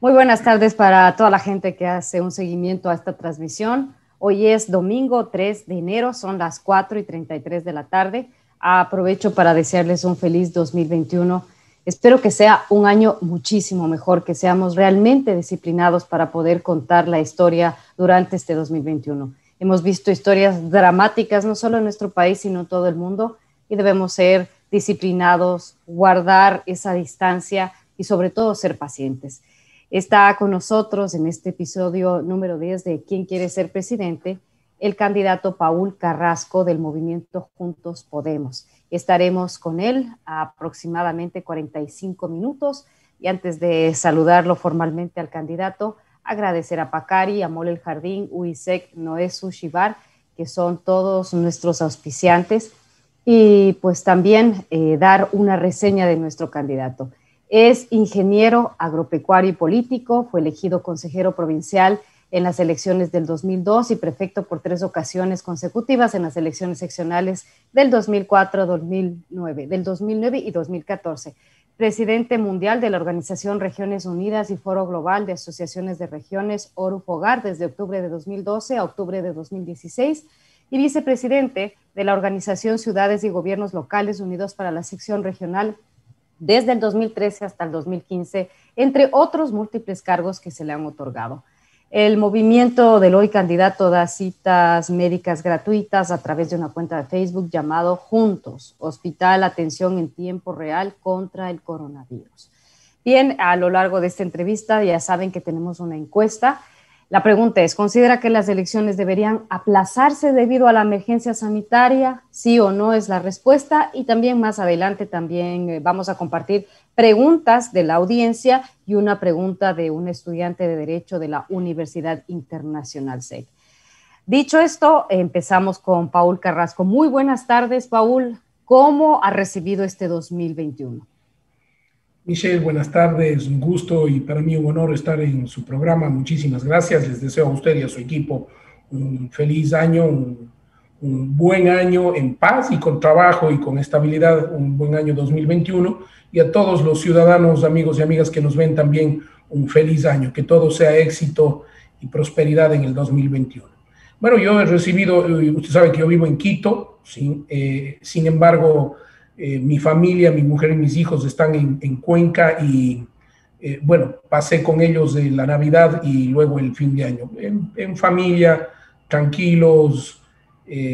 Muy buenas tardes para toda la gente que hace un seguimiento a esta transmisión. Hoy es domingo 3 de enero, son las 4:33 de la tarde. Aprovecho para desearles un feliz 2021. Espero que sea un año muchísimo mejor, que seamos realmente disciplinados para poder contar la historia durante este 2021. Hemos visto historias dramáticas, no solo en nuestro país, sino en todo el mundo, y debemos ser disciplinados, guardar esa distancia y sobre todo ser pacientes. Está con nosotros en este episodio número 10 de ¿Quién quiere ser presidente? El candidato Paul Carrasco del movimiento Juntos Podemos. Estaremos con él a aproximadamente 45 minutos y antes de saludarlo formalmente al candidato, agradecer a Pacari, a Mole el Jardín, UISEC, Noé Sushi Bar, que son todos nuestros auspiciantes, y pues también dar una reseña de nuestro candidato. Es ingeniero agropecuario y político, fue elegido consejero provincial en las elecciones del 2002 y prefecto por 3 ocasiones consecutivas en las elecciones seccionales del 2004, del 2009 y 2014. Presidente mundial de la Organización Regiones Unidas y Foro Global de Asociaciones de Regiones, ORU-FOGAR, desde octubre de 2012 a octubre de 2016, y vicepresidente de la Organización Ciudades y Gobiernos Locales Unidos para la Sección Regional desde el 2013 hasta el 2015, entre otros múltiples cargos que se le han otorgado. El movimiento del hoy candidato da citas médicas gratuitas a través de una cuenta de Facebook llamado Juntos, Hospital Atención en Tiempo Real contra el Coronavirus. Bien, a lo largo de esta entrevista ya saben que tenemos una encuesta. La pregunta es, ¿considera que las elecciones deberían aplazarse debido a la emergencia sanitaria? Sí o no es la respuesta. Y también más adelante también vamos a compartir preguntas de la audiencia y una pregunta de un estudiante de Derecho de la Universidad Internacional SEC. Dicho esto, empezamos con Paul Carrasco. Muy buenas tardes, Paul. ¿Cómo ha recibido este 2021? Michelle, buenas tardes, un gusto y para mí un honor estar en su programa. Muchísimas gracias. Les deseo a usted y a su equipo un feliz año, un buen año en paz y con trabajo y con estabilidad, un buen año 2021. Y a todos los ciudadanos, amigos y amigas que nos ven también, un feliz año. Que todo sea éxito y prosperidad en el 2021. Bueno, yo he recibido, usted sabe que yo vivo en Quito, ¿sí? Sin embargo, mi familia, mi mujer y mis hijos están en Cuenca y, bueno, pasé con ellos la Navidad y luego el fin de año. En familia, tranquilos,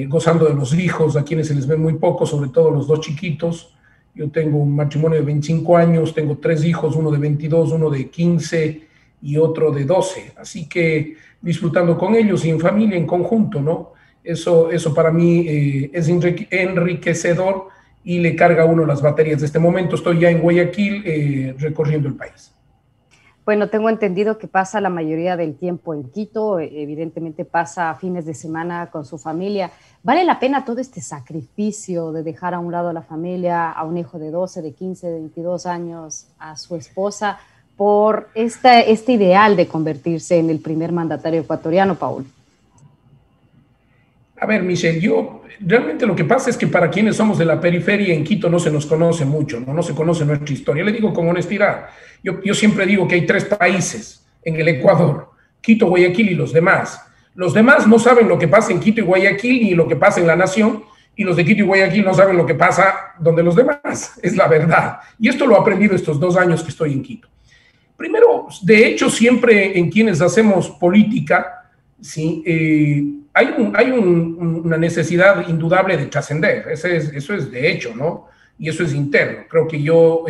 gozando de los hijos, a quienes se les ve muy poco, sobre todo los 2 chiquitos. Yo tengo un matrimonio de 25 años, tengo 3 hijos, uno de 22, uno de 15 y otro de 12. Así que disfrutando con ellos y en familia, en conjunto, ¿no? Eso para mí es enriquecedor y le carga a uno las baterías. De este momento estoy ya en Guayaquil recorriendo el país. Bueno, tengo entendido que pasa la mayoría del tiempo en Quito, evidentemente pasa fines de semana con su familia. ¿Vale la pena todo este sacrificio de dejar a un lado a la familia, a un hijo de 12, de 15, de 22 años, a su esposa, por este ideal de convertirse en el primer mandatario ecuatoriano, Paul? A ver, Michelle, realmente lo que pasa es que para quienes somos de la periferia en Quito no se nos conoce mucho, no se conoce nuestra historia. Le digo con honestidad, yo siempre digo que hay 3 países en el Ecuador, Quito, Guayaquil y los demás. Los demás no saben lo que pasa en Quito y Guayaquil ni lo que pasa en la nación, y los de Quito y Guayaquil no saben lo que pasa donde los demás, es la verdad. Y esto lo he aprendido estos 2 años que estoy en Quito. Primero, de hecho, siempre en quienes hacemos política, ¿sí? Hay una necesidad indudable de trascender, eso es de hecho, ¿no? Y eso es interno. Creo que yo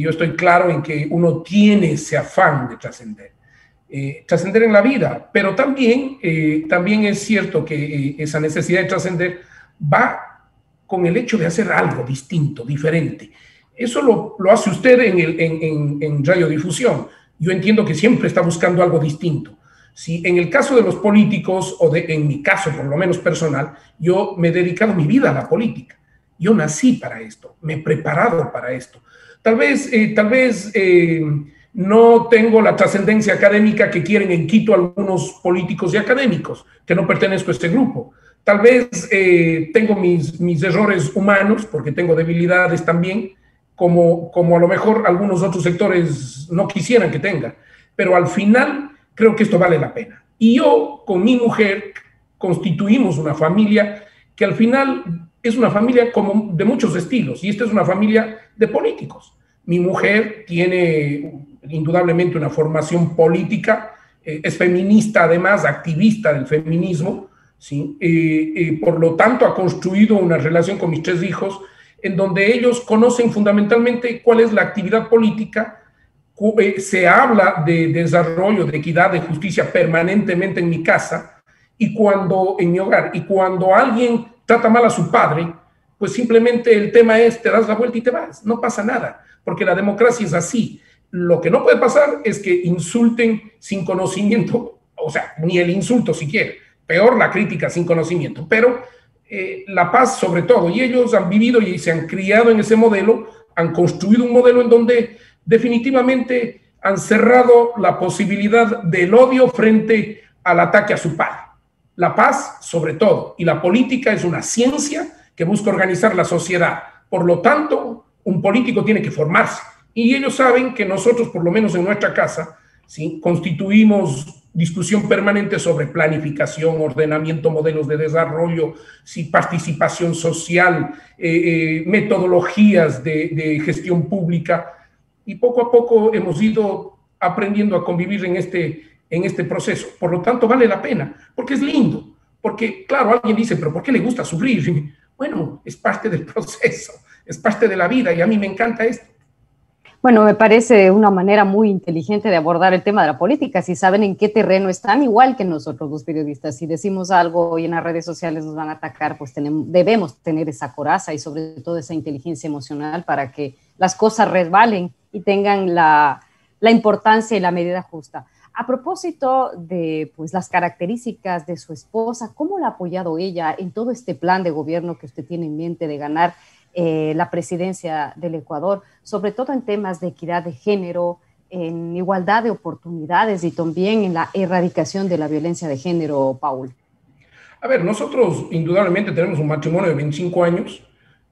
estoy claro en que uno tiene ese afán de trascender. Trascender en la vida, pero también es cierto que esa necesidad de trascender va con el hecho de hacer algo distinto, diferente. Eso lo hace usted en radiodifusión. Yo entiendo que siempre está buscando algo distinto. Si en el caso de los políticos, en mi caso por lo menos personal, yo me he dedicado mi vida a la política. Yo nací para esto, me he preparado para esto. Tal vez no tengo la trascendencia académica que quieren en Quito algunos políticos y académicos, que no pertenezco a este grupo. Tal vez tengo mis errores humanos, porque tengo debilidades también, como a lo mejor algunos otros sectores no quisieran que tenga. Pero al final creo que esto vale la pena. Y yo con mi mujer constituimos una familia que al final es una familia como de muchos estilos, y esta es una familia de políticos. Mi mujer tiene indudablemente una formación política, es feminista además, activista del feminismo, ¿sí? Por lo tanto ha construido una relación con mis 3 hijos en donde ellos conocen fundamentalmente cuál es la actividad política. Se habla de desarrollo, de equidad, de justicia permanentemente en mi casa en mi hogar, y cuando alguien trata mal a su padre, pues simplemente el tema es, te das la vuelta y te vas, no pasa nada, porque la democracia es así. Lo que no puede pasar es que insulten sin conocimiento, o sea, ni el insulto siquiera, peor la crítica sin conocimiento, pero la paz sobre todo, y ellos han vivido y se han criado en ese modelo, han construido un modelo en donde definitivamente han cerrado la posibilidad del odio frente al ataque a su padre. La paz sobre todo, y la política es una ciencia que busca organizar la sociedad. Por lo tanto, un político tiene que formarse. Y ellos saben que nosotros, por lo menos en nuestra casa, ¿sí?, constituimos discusión permanente sobre planificación, ordenamiento, modelos de desarrollo, ¿sí?, participación social, metodologías de gestión pública. Y poco a poco hemos ido aprendiendo a convivir en este proceso. Por lo tanto, vale la pena, porque es lindo. Porque, claro, alguien dice, pero ¿por qué le gusta sufrir? Bueno, es parte del proceso, es parte de la vida, y a mí me encanta esto. Bueno, me parece una manera muy inteligente de abordar el tema de la política. Si saben en qué terreno están, igual que nosotros los periodistas, si decimos algo y en las redes sociales nos van a atacar, pues debemos tener esa coraza y sobre todo esa inteligencia emocional para que las cosas resbalen y tengan la importancia y la medida justa. A propósito de pues, las características de su esposa, ¿cómo la ha apoyado ella en todo este plan de gobierno que usted tiene en mente de ganar la presidencia del Ecuador, sobre todo en temas de equidad de género, en igualdad de oportunidades y también en la erradicación de la violencia de género, Paul? A ver, nosotros indudablemente tenemos un matrimonio de 25 años,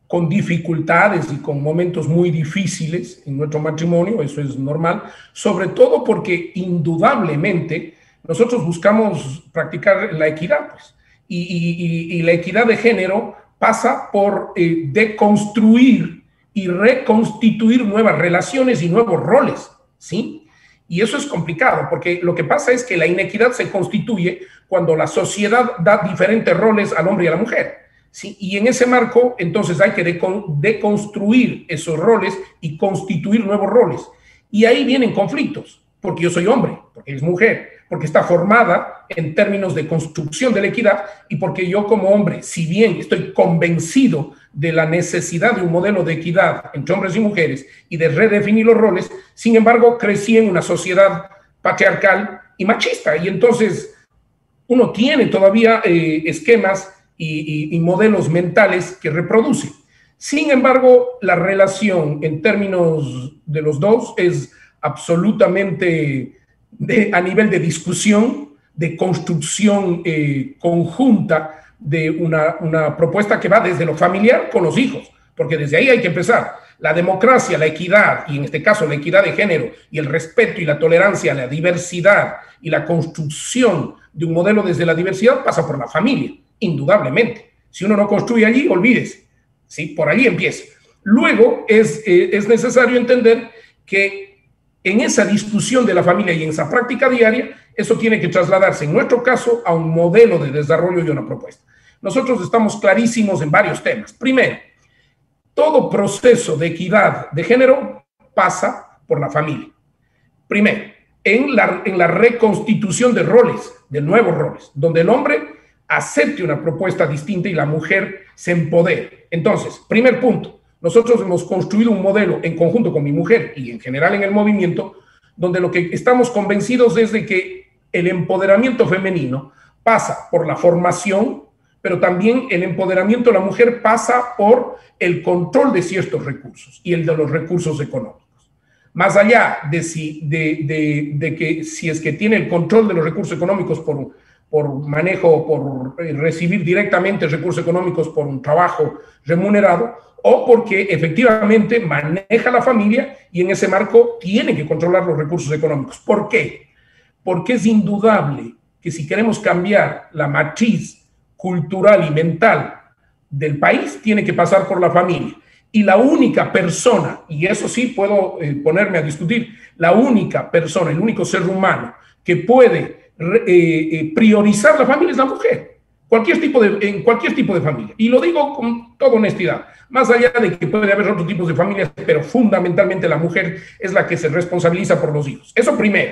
con dificultades y con momentos muy difíciles en nuestro matrimonio, eso es normal, sobre todo porque indudablemente nosotros buscamos practicar la equidad, pues, y la equidad de género pasa por deconstruir y reconstituir nuevas relaciones y nuevos roles, ¿sí? Y eso es complicado, porque lo que pasa es que la inequidad se constituye cuando la sociedad da diferentes roles al hombre y a la mujer, ¿sí? Y en ese marco, entonces hay que deconstruir esos roles y constituir nuevos roles. Y ahí vienen conflictos, porque yo soy hombre, porque ella es mujer, porque está formada en términos de construcción de la equidad, y porque yo como hombre, si bien estoy convencido de la necesidad de un modelo de equidad entre hombres y mujeres y de redefinir los roles, sin embargo crecí en una sociedad patriarcal y machista, y entonces uno tiene todavía esquemas y modelos mentales que reproduce. Sin embargo, la relación en términos de los dos es absolutamente a nivel de discusión, de construcción conjunta de una propuesta que va desde lo familiar con los hijos, porque desde ahí hay que empezar. La democracia, la equidad, y en este caso la equidad de género, y el respeto y la tolerancia a la diversidad y la construcción de un modelo desde la diversidad pasa por la familia, indudablemente. Si uno no construye allí, olvídese, ¿sí? Por allí empieza. Luego es necesario entender que en esa discusión de la familia y en esa práctica diaria, eso tiene que trasladarse, en nuestro caso, a un modelo de desarrollo y una propuesta. Nosotros estamos clarísimos en varios temas. Primero, todo proceso de equidad de género pasa por la familia. Primero, en la reconstitución de roles, de nuevos roles, donde el hombre acepte una propuesta distinta y la mujer se empodere. Entonces, primer punto, nosotros hemos construido un modelo en conjunto con mi mujer y en general en el movimiento, donde lo que estamos convencidos es de que el empoderamiento femenino pasa por la formación, pero también el empoderamiento de la mujer pasa por el control de ciertos recursos y el de los recursos económicos. Más allá de que si es que tiene el control de los recursos económicos por por manejo, por recibir directamente recursos económicos por un trabajo remunerado, o porque efectivamente maneja la familia y en ese marco tiene que controlar los recursos económicos. ¿Por qué? Porque es indudable que si queremos cambiar la matriz cultural y mental del país, tiene que pasar por la familia. Y la única persona, y eso sí puedo ponerme a discutir, la única persona, el único ser humano que puede priorizar la familia es la mujer, en cualquier tipo de familia. Y lo digo con toda honestidad, más allá de que puede haber otros tipos de familias, pero fundamentalmente la mujer es la que se responsabiliza por los hijos. Eso primero.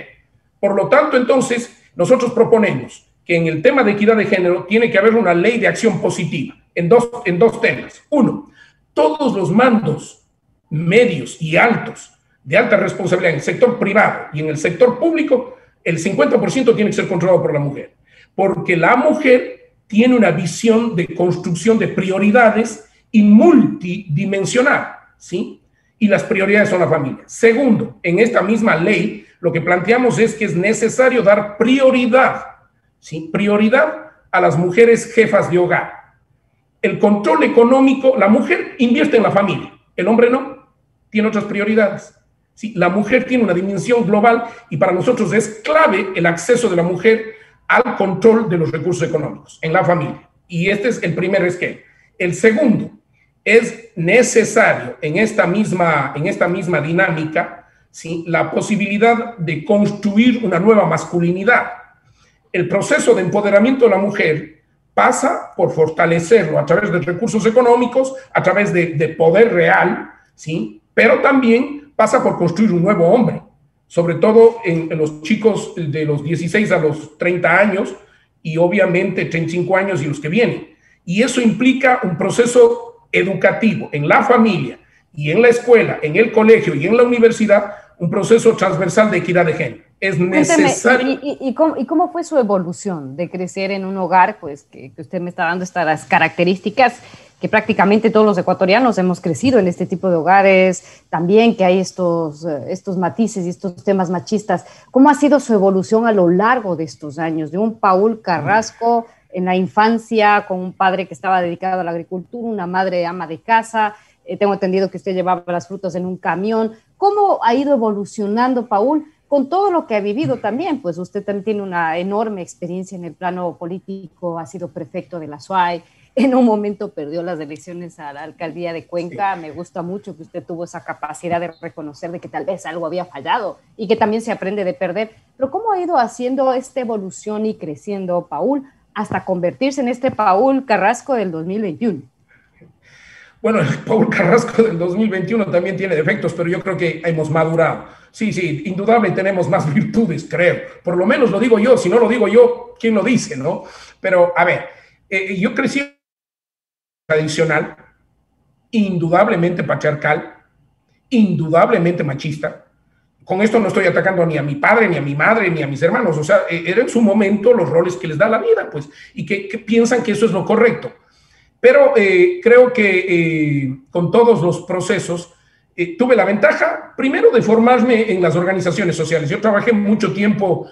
Por lo tanto, entonces, nosotros proponemos que en el tema de equidad de género tiene que haber una ley de acción positiva en dos temas. Uno, todos los mandos medios y altos de alta responsabilidad en el sector privado y en el sector público, el 50% tiene que ser controlado por la mujer, porque la mujer tiene una visión de construcción de prioridades y multidimensional, ¿sí? Y las prioridades son la familia. Segundo, en esta misma ley, lo que planteamos es que es necesario dar prioridad, ¿sí? Prioridad a las mujeres jefas de hogar. El control económico, la mujer invierte en la familia, el hombre no, tiene otras prioridades. Sí, la mujer tiene una dimensión global y para nosotros es clave el acceso de la mujer al control de los recursos económicos en la familia. Y este es el primer esquema. El segundo, es necesario en esta misma dinámica, ¿sí?, la posibilidad de construir una nueva masculinidad. El proceso de empoderamiento de la mujer pasa por fortalecerlo a través de recursos económicos, a través de poder real, ¿sí?, pero también pasa por construir un nuevo hombre, sobre todo en los chicos de los 16 a los 30 años y obviamente 35 años y los que vienen. Y eso implica un proceso educativo en la familia y en la escuela, en el colegio y en la universidad, un proceso transversal de equidad de género. Es necesario. ¿Y cómo fue su evolución de crecer en un hogar, pues que usted me está dando estas características, que prácticamente todos los ecuatorianos hemos crecido en este tipo de hogares, también que hay estos matices y estos temas machistas? ¿Cómo ha sido su evolución a lo largo de estos años? De un Paul Carrasco en la infancia, con un padre que estaba dedicado a la agricultura, una madre ama de casa, tengo entendido que usted llevaba las frutas en un camión. ¿Cómo ha ido evolucionando Paul con todo lo que ha vivido también? Pues usted también tiene una enorme experiencia en el plano político, ha sido prefecto de la SUAY, en un momento perdió las elecciones a la alcaldía de Cuenca. Sí. Me gusta mucho que usted tuvo esa capacidad de reconocer de que tal vez algo había fallado y que también se aprende de perder. Pero ¿cómo ha ido haciendo esta evolución y creciendo Paul hasta convertirse en este Paul Carrasco del 2021? Bueno, el Paul Carrasco del 2021 también tiene defectos, pero yo creo que hemos madurado. Sí, indudable tenemos más virtudes, creo. Por lo menos lo digo yo, si no lo digo yo, ¿quién lo dice, no? Pero, a ver, yo crecí tradicional, indudablemente patriarcal, indudablemente machista. Con esto no estoy atacando ni a mi padre, ni a mi madre, ni a mis hermanos. O sea, era en su momento los roles que les da la vida, pues, y que piensan que eso es lo correcto. Pero creo que con todos los procesos tuve la ventaja, primero, de formarme en las organizaciones sociales. Yo trabajé mucho tiempo,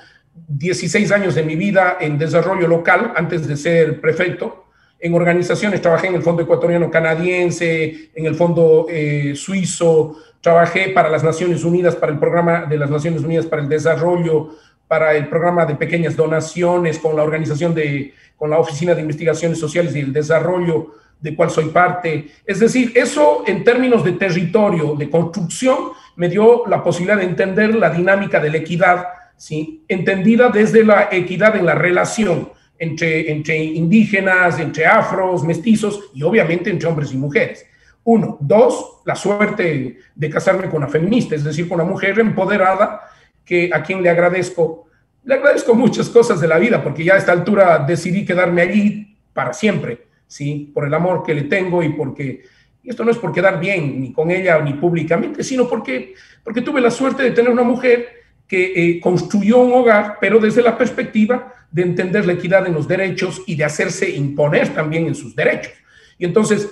16 años de mi vida, en desarrollo local, antes de ser prefecto. En organizaciones, trabajé en el Fondo Ecuatoriano Canadiense, en el Fondo Suizo, trabajé para las Naciones Unidas, para el Programa de las Naciones Unidas para el Desarrollo, para el Programa de Pequeñas Donaciones, con la Oficina de Investigaciones Sociales y el Desarrollo, de cual soy parte. Es decir, eso en términos de territorio, de construcción, me dio la posibilidad de entender la dinámica de la equidad, ¿sí?, entendida desde la equidad en la relación entre indígenas, entre afros, mestizos y obviamente entre hombres y mujeres. Uno. Dos, la suerte de casarme con una feminista, es decir, con una mujer empoderada, a quien le agradezco muchas cosas de la vida, porque ya a esta altura decidí quedarme allí para siempre, ¿sí?, por el amor que le tengo y porque, y esto no es por quedar bien ni con ella ni públicamente, sino porque tuve la suerte de tener una mujer que construyó un hogar, pero desde la perspectiva de entender la equidad en los derechos y de hacerse imponer también en sus derechos. Y entonces,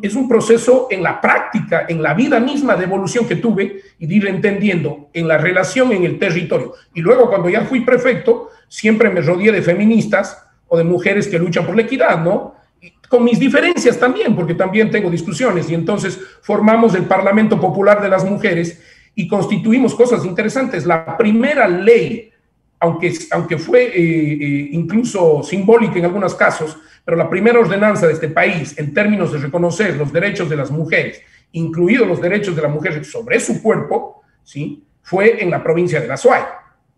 es un proceso en la práctica, en la vida misma de evolución que tuve y de ir entendiendo en la relación en el territorio. Y luego cuando ya fui prefecto, siempre me rodeé de feministas o de mujeres que luchan por la equidad, ¿no? Y con mis diferencias también, porque también tengo discusiones, y entonces formamos el Parlamento Popular de las Mujeres y constituimos cosas interesantes. La primera ley, aunque fue incluso simbólica en algunos casos, pero la primera ordenanza de este país en términos de reconocer los derechos de las mujeres, incluidos los derechos de la mujer sobre su cuerpo, ¿sí?, fue en la provincia de La Suay.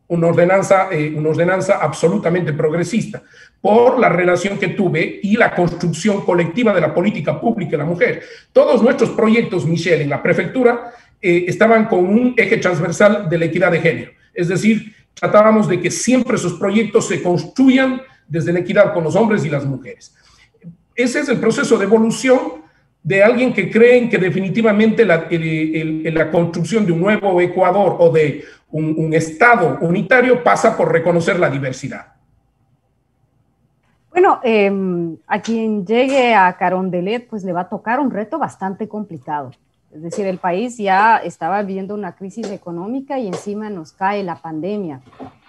Una ordenanza absolutamente progresista por la relación que tuve y la construcción colectiva de la política pública de la mujer. Todos nuestros proyectos, Michelle, en la prefectura estaban con un eje transversal de la equidad de género. Es decir, tratábamos de que siempre esos proyectos se construyan desde la equidad con los hombres y las mujeres. Ese es el proceso de evolución de alguien que cree en que definitivamente la construcción de un nuevo Ecuador o de un Estado unitario pasa por reconocer la diversidad. Bueno, a quien llegue a Carondelet, pues le va a tocar un reto bastante complicado. Es decir, el país ya estaba viviendo una crisis económica y encima nos cae la pandemia.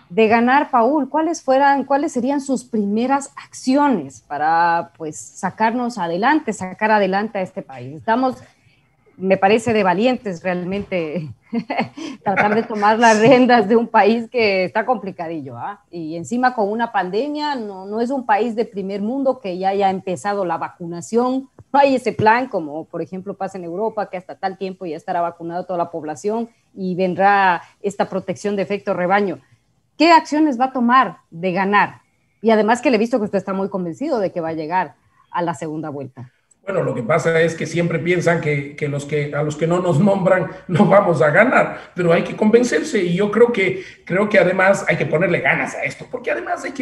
De ganar, Paul, ¿cuáles serían sus primeras acciones para, pues, sacar adelante a este país? Estamos, me parece, de valientes realmente tratar de tomar las riendas de un país que está complicadillo, ¿ah? Y encima con una pandemia, no es un país de primer mundo que ya haya empezado la vacunación. No hay ese plan, como por ejemplo pasa en Europa, que hasta tal tiempo ya estará vacunada toda la población y vendrá esta protección de efecto rebaño. ¿Qué acciones va a tomar de ganar? Y además que le he visto que usted está muy convencido de que va a llegar a la segunda vuelta. Bueno, lo que pasa es que siempre piensan que a los que no nos nombran no vamos a ganar, pero hay que convencerse, y yo creo que además hay que ponerle ganas a esto, porque además hay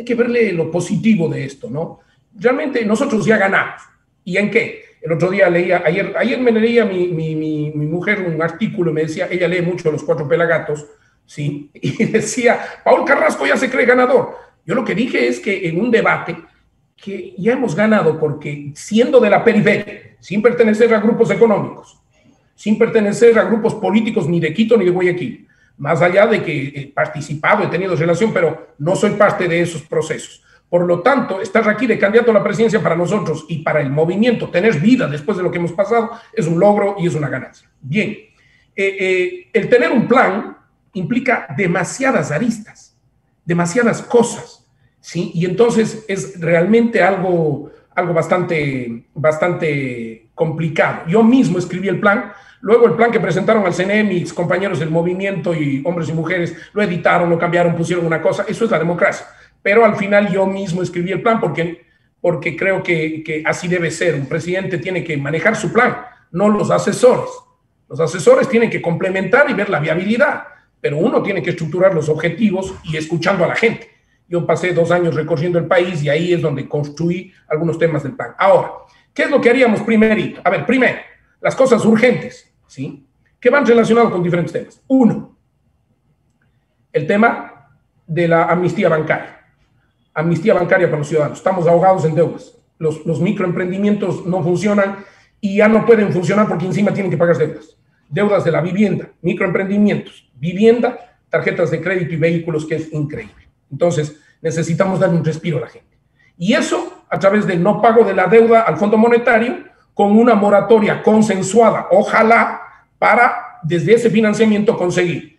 que verle lo positivo de esto, ¿no? Realmente nosotros ya ganamos. ¿Y en qué? El otro día ayer me leía mi mujer un artículo y me decía, ella lee mucho Los Cuatro Pelagatos, ¿sí? Y decía, Paul Carrasco ya se cree ganador. Yo lo que dije es que en un debate que ya hemos ganado porque siendo de la periferia, sin pertenecer a grupos económicos, sin pertenecer a grupos políticos ni de Quito ni de Guayaquil, más allá de que he participado, he tenido relación, pero no soy parte de esos procesos. Por lo tanto, estar aquí de candidato a la presidencia para nosotros y para el movimiento, tener vida después de lo que hemos pasado, es un logro y es una ganancia. Bien, el tener un plan implica demasiadas aristas, demasiadas cosas, ¿sí? Y entonces es realmente algo bastante complicado. Yo mismo escribí el plan, luego el plan que presentaron al CNE mis compañeros del movimiento y hombres y mujeres, lo editaron, lo cambiaron, pusieron una cosa, eso es la democracia. Pero al final yo mismo escribí el plan porque creo que así debe ser. Un presidente tiene que manejar su plan, no los asesores. Los asesores tienen que complementar y ver la viabilidad, pero uno tiene que estructurar los objetivos y escuchando a la gente. Yo pasé 2 años recorriendo el país y ahí es donde construí algunos temas del plan. Ahora, ¿qué es lo que haríamos primerito? A ver, primero, las cosas urgentes, ¿sí? Que van relacionados con diferentes temas. 1, el tema de la amnistía bancaria. Amnistía bancaria para los ciudadanos. Estamos ahogados en deudas. Los microemprendimientos no funcionan y ya no pueden funcionar porque encima tienen que pagar deudas. Deudas de la vivienda, microemprendimientos, vivienda, tarjetas de crédito y vehículos, que es increíble. Entonces, necesitamos darle un respiro a la gente. Y eso a través del no pago de la deuda al Fondo Monetario, con una moratoria consensuada, ojalá, para desde ese financiamiento conseguir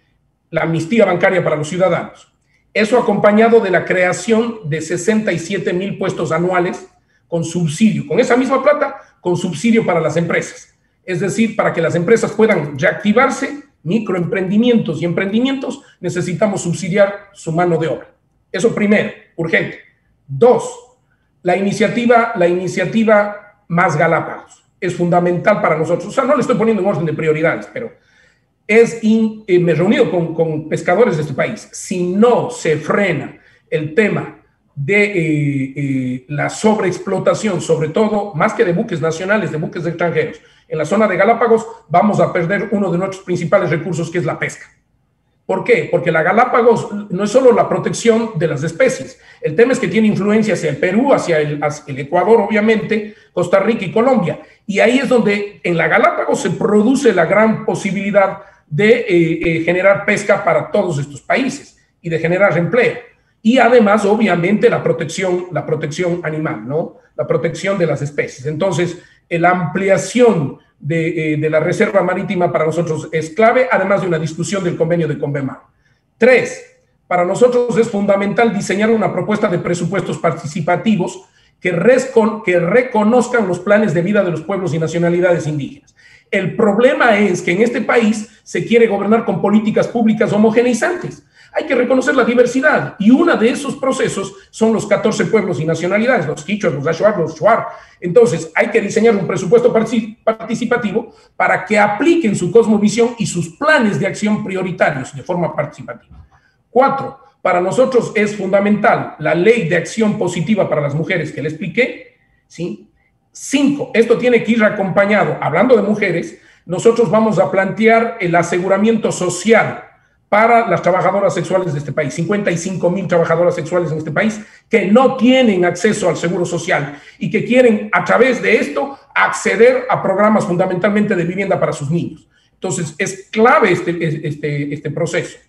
la amnistía bancaria para los ciudadanos. Eso acompañado de la creación de 67,000 puestos anuales con subsidio, con esa misma plata, con subsidio para las empresas. Es decir, para que las empresas puedan reactivarse, microemprendimientos y emprendimientos, necesitamos subsidiar su mano de obra. Eso primero, urgente. 2, la iniciativa Más Galápagos. Es fundamental para nosotros. O sea, no le estoy poniendo en orden de prioridades, pero me he reunido con pescadores de este país. Si no se frena el tema de la sobreexplotación, sobre todo, más que de buques nacionales, de buques extranjeros, en la zona de Galápagos, vamos a perder uno de nuestros principales recursos, que es la pesca. ¿Por qué? Porque la Galápagos no es solo la protección de las especies. El tema es que tiene influencia hacia el Perú, hacia el Ecuador, obviamente, Costa Rica y Colombia. Y ahí es donde en la Galápagos se produce la gran posibilidad de generar pesca para todos estos países y de generar empleo. Y además, obviamente, la protección animal, ¿no? La protección de las especies. Entonces, la ampliación de la reserva marítima para nosotros es clave, además de una discusión del convenio de Convemar. 3, para nosotros es fundamental diseñar una propuesta de presupuestos participativos que reconozcan los planes de vida de los pueblos y nacionalidades indígenas. El problema es que en este país se quiere gobernar con políticas públicas homogeneizantes. Hay que reconocer la diversidad y uno de esos procesos son los 14 pueblos y nacionalidades, los quichuas, los achuar, los shuar. Entonces hay que diseñar un presupuesto participativo para que apliquen su cosmovisión y sus planes de acción prioritarios de forma participativa. 4, para nosotros es fundamental la ley de acción positiva para las mujeres que le expliqué, ¿sí? 5, esto tiene que ir acompañado, hablando de mujeres, nosotros vamos a plantear el aseguramiento social para las trabajadoras sexuales de este país, 55,000 trabajadoras sexuales en este país que no tienen acceso al seguro social y que quieren a través de esto acceder a programas fundamentalmente de vivienda para sus niños. Entonces es clave este proceso.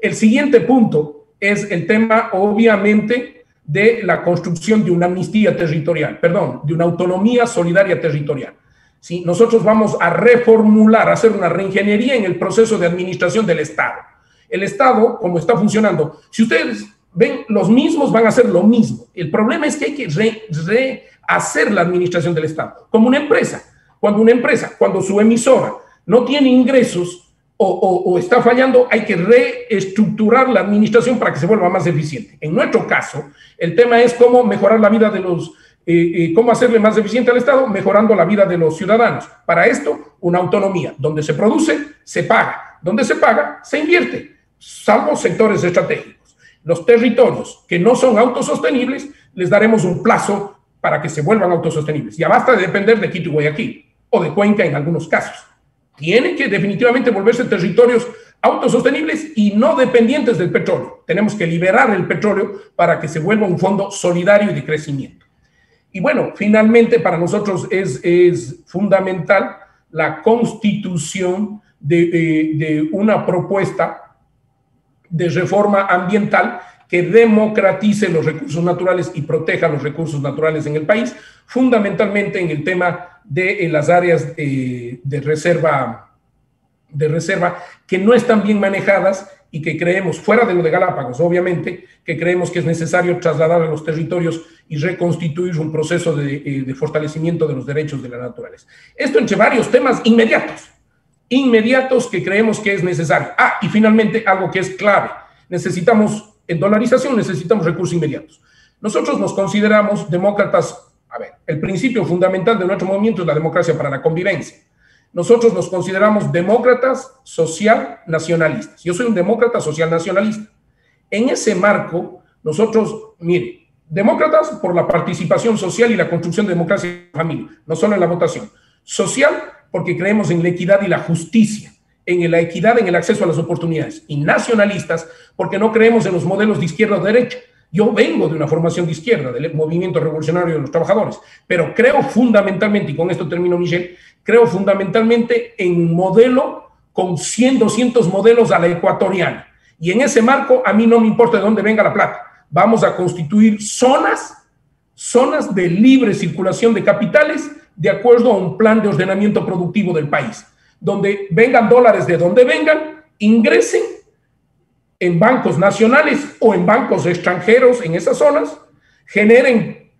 El siguiente punto es el tema obviamente de la construcción de una amnistía territorial, de una autonomía solidaria territorial. ¿Sí? Nosotros vamos a reformular, a hacer una reingeniería en el proceso de administración del Estado. El Estado, como está funcionando, si ustedes ven, los mismos van a hacer lo mismo. El problema es que hay que rehacer la administración del Estado, como una empresa. Cuando su emisora no tiene ingresos o está fallando, hay que reestructurar la administración para que se vuelva más eficiente. En nuestro caso, el tema es cómo mejorar la vida de los cómo hacerle más eficiente al Estado, mejorando la vida de los ciudadanos. Para esto, una autonomía. Donde se produce, se paga. Donde se paga, se invierte, salvo sectores estratégicos. Los territorios que no son autosostenibles, les daremos un plazo para que se vuelvan autosostenibles. Ya basta de depender de Quito y Guayaquil, o de Cuenca en algunos casos. Tienen que definitivamente volverse territorios autosostenibles y no dependientes del petróleo. Tenemos que liberar el petróleo para que se vuelva un fondo solidario y de crecimiento. Y bueno, finalmente para nosotros es fundamental la constitución de una propuesta de reforma ambiental que democratice los recursos naturales y proteja los recursos naturales en el país, fundamentalmente en el tema de las áreas de reserva que no están bien manejadas y que creemos, fuera de lo de Galápagos, obviamente, que creemos que es necesario trasladar a los territorios y reconstituir un proceso de fortalecimiento de los derechos de la naturaleza. Esto entre varios temas inmediatos que creemos que es necesario. Y finalmente, algo que es clave, necesitamos, en dolarización, necesitamos recursos inmediatos. Nosotros nos consideramos demócratas. El principio fundamental de nuestro movimiento es la democracia para la convivencia. Nosotros nos consideramos demócratas social nacionalistas. Yo soy un demócrata social nacionalista. En ese marco, nosotros, mire, demócratas por la participación social y la construcción de democracia en la familia, no solo en la votación. Social porque creemos en la equidad y la justicia, en la equidad en el acceso a las oportunidades. Y nacionalistas porque no creemos en los modelos de izquierda o derecha. Yo vengo de una formación de izquierda, del movimiento revolucionario de los trabajadores, pero creo fundamentalmente, y con esto termino, Michelle, creo fundamentalmente en un modelo con 100, 200 modelos a la ecuatoriana. Y en ese marco, a mí no me importa de dónde venga la plata. Vamos a constituir zonas de libre circulación de capitales de acuerdo a un plan de ordenamiento productivo del país, donde vengan dólares de donde vengan, ingresen en bancos nacionales o en bancos extranjeros en esas zonas, generen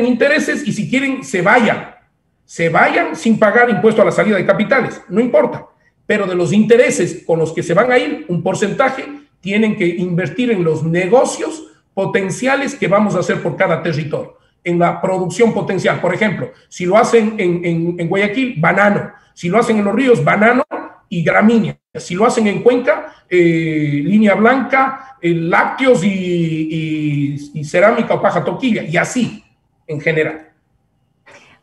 intereses y si quieren se vayan sin pagar impuesto a la salida de capitales, no importa, pero de los intereses con los que se van a ir, un porcentaje tienen que invertir en los negocios potenciales que vamos a hacer por cada territorio, en la producción potencial. Por ejemplo, si lo hacen en Guayaquil, banano, si lo hacen en los ríos, banano y gramínea. Si lo hacen en Cuenca, línea blanca, lácteos y cerámica o paja toquilla, y así en general.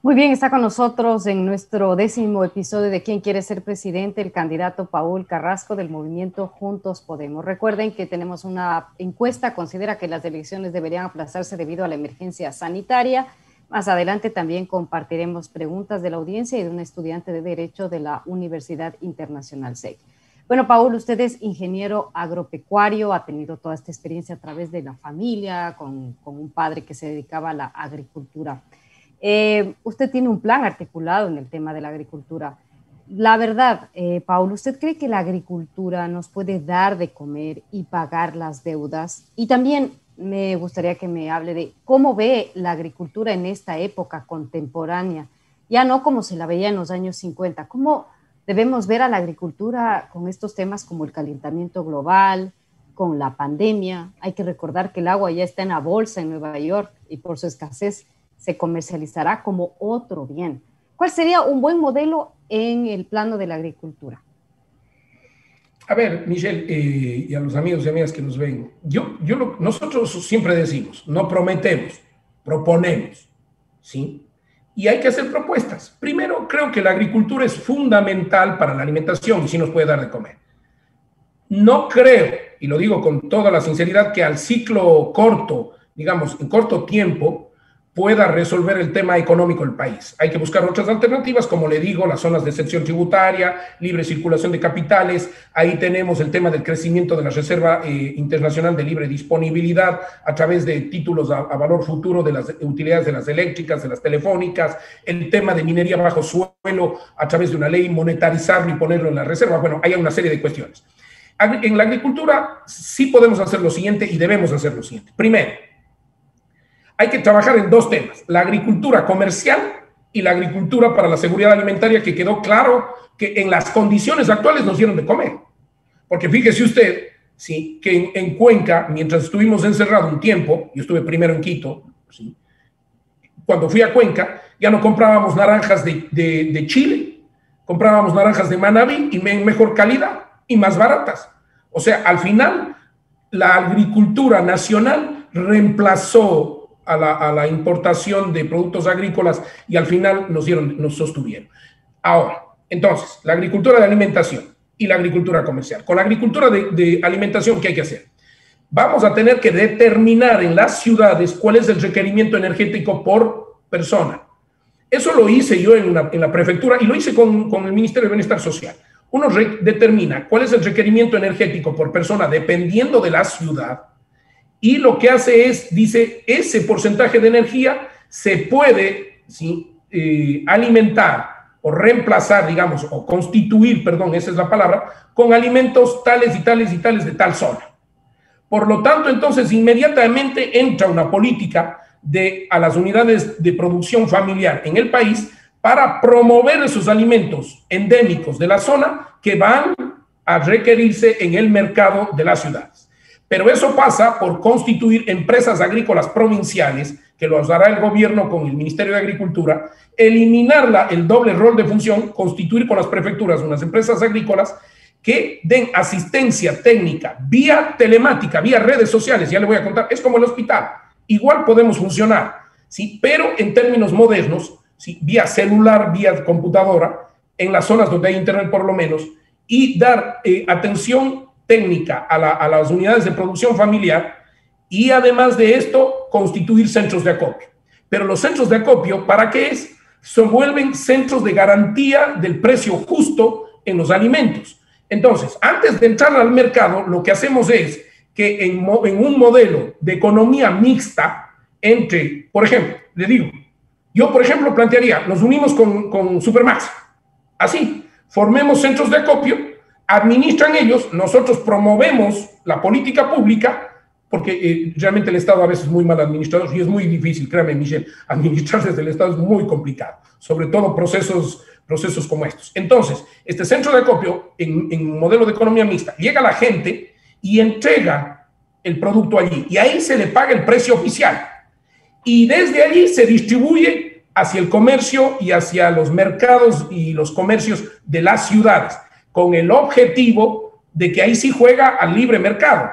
Muy bien, está con nosotros en nuestro 10º episodio de ¿Quién quiere ser presidente? El candidato Paul Carrasco del movimiento Juntos Podemos. Recuerden que tenemos una encuesta, considera que las elecciones deberían aplazarse debido a la emergencia sanitaria. Más adelante también compartiremos preguntas de la audiencia y de un estudiante de Derecho de la Universidad Internacional SEC. Bueno, Paul, usted es ingeniero agropecuario, ha tenido toda esta experiencia a través de la familia, con un padre que se dedicaba a la agricultura. Usted tiene un plan articulado en el tema de la agricultura. La verdad, Paul, ¿usted cree que la agricultura nos puede dar de comer y pagar las deudas? Y también me gustaría que me hable de cómo ve la agricultura en esta época contemporánea, ya no como se la veía en los años 50. ¿Cómo debemos ver a la agricultura con estos temas como el calentamiento global, con la pandemia? Hay que recordar que el agua ya está en la bolsa en Nueva York y por su escasez se comercializará como otro bien. ¿Cuál sería un buen modelo en el plano de la agricultura? A ver, Michelle, y a los amigos y amigas que nos ven, nosotros siempre decimos, no prometemos, proponemos, ¿sí? Y hay que hacer propuestas. Primero, creo que la agricultura es fundamental para la alimentación y sí nos puede dar de comer. No creo, y lo digo con toda la sinceridad, que al ciclo corto, digamos, en corto tiempo, pueda resolver el tema económico del país. Hay que buscar otras alternativas, como le digo, las zonas de exención tributaria, libre circulación de capitales. Ahí tenemos el tema del crecimiento de la Reserva Internacional de Libre Disponibilidad a través de títulos a valor futuro de las utilidades de las eléctricas, de las telefónicas, el tema de minería bajo suelo a través de una ley, monetarizarlo y ponerlo en la reserva. Bueno, hay una serie de cuestiones. En la agricultura sí podemos hacer lo siguiente y debemos hacer lo siguiente. Primero, hay que trabajar en dos temas, la agricultura comercial y la agricultura para la seguridad alimentaria, que quedó claro que en las condiciones actuales nos dieron de comer. Porque fíjese usted, sí, que en Cuenca, mientras estuvimos encerrados un tiempo, yo estuve primero en Quito, ¿sí? Cuando fui a Cuenca, ya no comprábamos naranjas de Chile, comprábamos naranjas de Manabí y en mejor calidad y más baratas. O sea, al final, la agricultura nacional reemplazó a la importación de productos agrícolas y al final nos sostuvieron. Ahora, entonces, la agricultura de alimentación y la agricultura comercial. Con la agricultura de alimentación, ¿qué hay que hacer? Vamos a tener que determinar en las ciudades cuál es el requerimiento energético por persona. Eso lo hice yo en la prefectura y lo hice con el Ministerio de Bienestar Social. Uno determina cuál es el requerimiento energético por persona dependiendo de la ciudad. Y lo que hace es, dice, ese porcentaje de energía se puede, ¿sí? Alimentar o reemplazar, digamos, o constituir, perdón, esa es la palabra, con alimentos tales y tales y tales de tal zona. Por lo tanto, entonces, inmediatamente entra una política a las unidades de producción familiar en el país para promover esos alimentos endémicos de la zona que van a requerirse en el mercado de las ciudades. Pero eso pasa por constituir empresas agrícolas provinciales, que lo hará el gobierno con el Ministerio de Agricultura, eliminar el doble rol de función, constituir con las prefecturas unas empresas agrícolas que den asistencia técnica vía telemática, vía redes sociales, ya le voy a contar, es como el hospital, igual podemos funcionar, ¿sí? Pero en términos modernos, ¿sí? Vía celular, vía computadora, en las zonas donde hay internet por lo menos, y dar atención técnica a las unidades de producción familiar y además de esto constituir centros de acopio. Pero los centros de acopio, ¿para qué es? Se vuelven centros de garantía del precio justo en los alimentos. Entonces, antes de entrar al mercado, lo que hacemos es que en un modelo de economía mixta entre, por ejemplo, le digo, yo por ejemplo plantearía, nos unimos con Supermax, así, formemos centros de acopio, administran ellos, nosotros promovemos la política pública, porque realmente el Estado a veces es muy mal administrado y es muy difícil, créame, Michelle, administrar desde el Estado es muy complicado, sobre todo procesos como estos. Entonces, este centro de acopio en modelo de economía mixta, llega la gente y entrega el producto allí, y ahí se le paga el precio oficial, y desde allí se distribuye hacia el comercio y hacia los mercados y los comercios de las ciudades, con el objetivo de que ahí sí juega al libre mercado,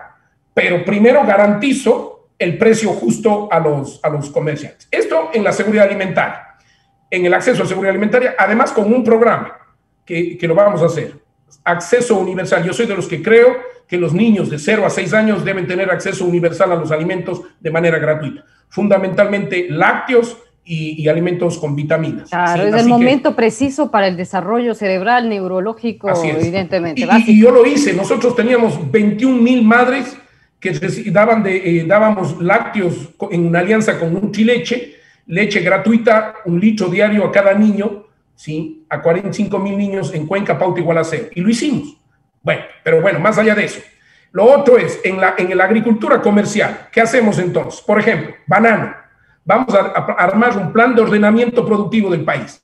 pero primero garantizo el precio justo a los comerciantes. Esto en la seguridad alimentaria. en el acceso a seguridad alimentaria, además con un programa que lo vamos a hacer. Acceso universal. Yo soy de los que creo que los niños de 0 a 6 años deben tener acceso universal a los alimentos de manera gratuita, fundamentalmente lácteos y alimentos con vitaminas. Claro, ¿sí? Es el momento preciso para el desarrollo cerebral, neurológico, evidentemente. Y yo lo hice. Nosotros teníamos 21,000 madres que dábamos lácteos en una alianza con Nutrileche, leche gratuita, 1 litro diario a cada niño, ¿sí? A 45,000 niños en Cuenca, Pauta y Gualaceo. Y lo hicimos. Bueno, pero bueno, más allá de eso. Lo otro es, en la agricultura comercial, ¿qué hacemos entonces? Por ejemplo, banano. Vamos a armar un plan de ordenamiento productivo del país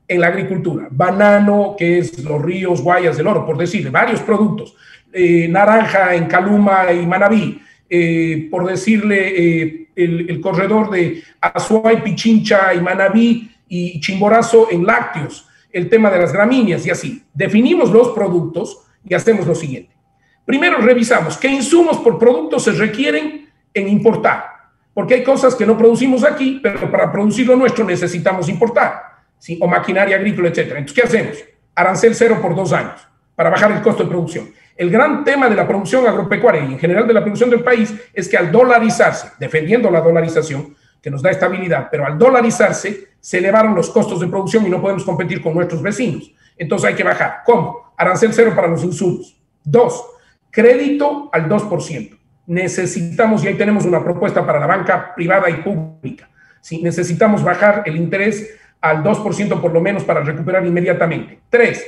en la agricultura. Banano, que es los ríos, Guayas del Oro, por decirle, varios productos. Naranja en Caluma y Manabí, por decirle el corredor de Azuay, Pichincha y Manabí y Chimborazo en lácteos, el tema de las gramíneas y así. Definimos los productos y hacemos lo siguiente. Primero revisamos qué insumos por producto se requieren en importar, porque hay cosas que no producimos aquí, pero para producir lo nuestro necesitamos importar, ¿sí? O maquinaria agrícola, etc. Entonces, ¿qué hacemos? Arancel cero por 2 años para bajar el costo de producción. El gran tema de la producción agropecuaria y en general de la producción del país es que al dolarizarse, defendiendo la dolarización, que nos da estabilidad, pero al dolarizarse se elevaron los costos de producción y no podemos competir con nuestros vecinos. Entonces hay que bajar. ¿Cómo? Arancel cero para los insumos. 2, crédito al 2%. Necesitamos, y ahí tenemos una propuesta para la banca privada y pública, ¿sí? Necesitamos bajar el interés al 2% por lo menos para recuperar inmediatamente. 3,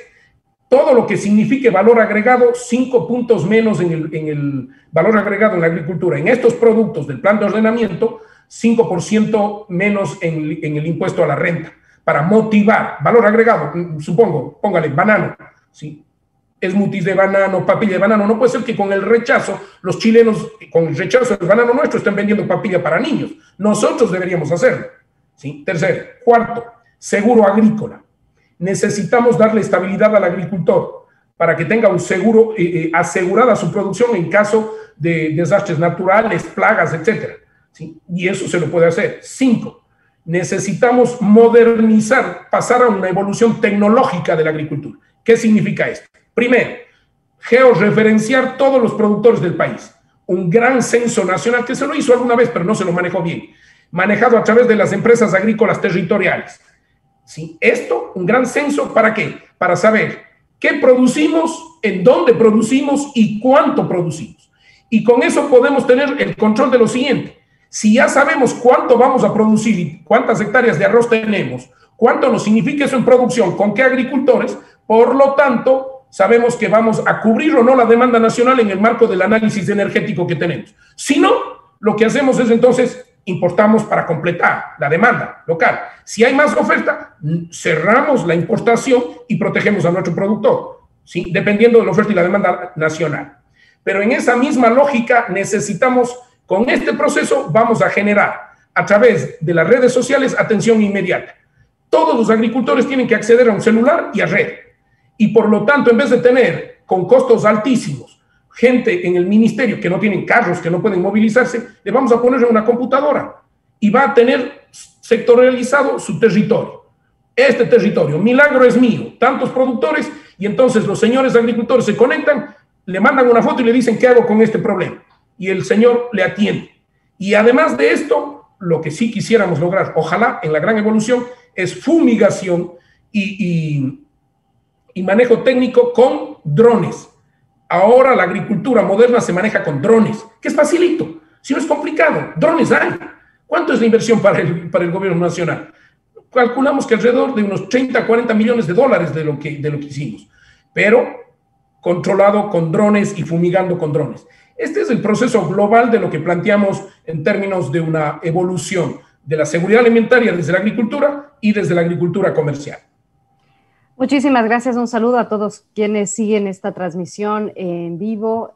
todo lo que signifique valor agregado, 5 puntos menos en el valor agregado en la agricultura. En estos productos del plan de ordenamiento, 5% menos en el impuesto a la renta, para motivar valor agregado. Supongo, póngale banano, ¿sí? Smoothies de banano, papilla de banano. No puede ser que con el rechazo, los chilenos, con el rechazo del banano nuestro, estén vendiendo papilla para niños. Nosotros deberíamos hacerlo, ¿sí? Tercero. Cuarto, seguro agrícola. Necesitamos darle estabilidad al agricultor para que tenga un seguro, asegurada su producción en caso de desastres naturales, plagas, etcétera, ¿sí? Y eso se lo puede hacer. 5, necesitamos modernizar, pasar a una evolución tecnológica de la agricultura. ¿Qué significa esto? Primero, georreferenciar todos los productores del país. Un gran censo nacional que se lo hizo alguna vez, pero no se lo manejó bien. Manejado a través de las empresas agrícolas territoriales. ¿Sí? Esto, un gran censo, ¿para qué? Para saber qué producimos, en dónde producimos y cuánto producimos. Y con eso podemos tener el control de lo siguiente. Si ya sabemos cuánto vamos a producir y cuántas hectáreas de arroz tenemos, cuánto nos significa eso en producción, con qué agricultores, por lo tanto, sabemos que vamos a cubrir o no la demanda nacional en el marco del análisis energético que tenemos. Si no, lo que hacemos es entonces importamos para completar la demanda local. Si hay más oferta, cerramos la importación y protegemos a nuestro productor, ¿sí? Dependiendo de la oferta y la demanda nacional. Pero en esa misma lógica necesitamos, con este proceso vamos a generar a través de las redes sociales atención inmediata. Todos los agricultores tienen que acceder a un celular y a red. Y por lo tanto, en vez de tener con costos altísimos gente en el ministerio que no tienen carros, que no pueden movilizarse, le vamos a poner en una computadora y va a tener sectorializado su territorio. Este territorio, milagro es mío, tantos productores, y entonces los señores agricultores se conectan, le mandan una foto y le dicen qué hago con este problema. Y el señor le atiende. Y además de esto, lo que sí quisiéramos lograr, ojalá en la gran evolución, es fumigación y manejo técnico con drones. Ahora la agricultura moderna se maneja con drones, que es facilito, si no es complicado, drones hay. ¿Cuánto es la inversión para el gobierno nacional? Calculamos que alrededor de unos 30, 40 millones de dólares de lo que hicimos, pero controlado con drones y fumigando con drones. Este es el proceso global de lo que planteamos en términos de una evolución de la seguridad alimentaria desde la agricultura y desde la agricultura comercial. Muchísimas gracias. Un saludo a todos quienes siguen esta transmisión en vivo.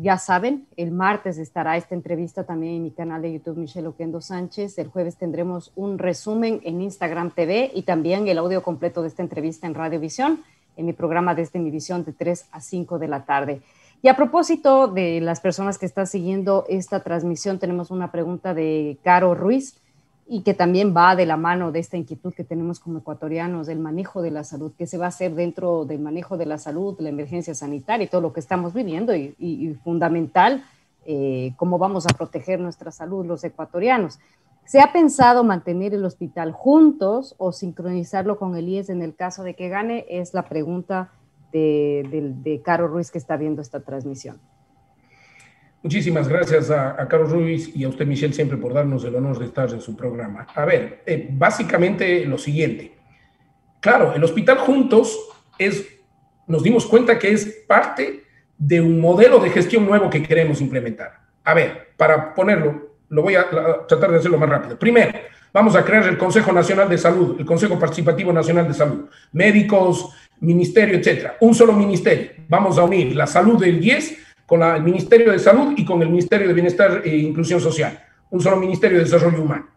Ya saben, el martes estará esta entrevista también en mi canal de YouTube, Michelle Oquendo Sánchez. El jueves tendremos un resumen en Instagram TV y también el audio completo de esta entrevista en Radiovisión, en mi programa Desde mi Visión de 3 a 5 de la tarde. Y a propósito de las personas que están siguiendo esta transmisión, tenemos una pregunta de Caro Ruiz. y que también va de la mano de esta inquietud que tenemos como ecuatorianos, del manejo de la salud, qué se va a hacer dentro del manejo de la salud, la emergencia sanitaria y todo lo que estamos viviendo y fundamental, cómo vamos a proteger nuestra salud los ecuatorianos. ¿Se ha pensado mantener el hospital juntos o sincronizarlo con el IES en el caso de que gane? Es la pregunta de Caro Ruiz, que está viendo esta transmisión. Muchísimas gracias a Carlos Ruiz y a usted, Michelle, siempre por darnos el honor de estar en su programa. A ver, básicamente lo siguiente. Claro, el Hospital Juntos nos dimos cuenta que es parte de un modelo de gestión nuevo que queremos implementar. A ver, para ponerlo, lo voy a tratar de hacerlo más rápido. Primero, vamos a crear el Consejo Nacional de Salud, el Consejo Participativo Nacional de Salud, médicos, ministerio, etcétera. Un solo ministerio. Vamos a unir la salud del IES con el Ministerio de Salud y con el Ministerio de Bienestar e Inclusión Social, un solo Ministerio de Desarrollo Humano.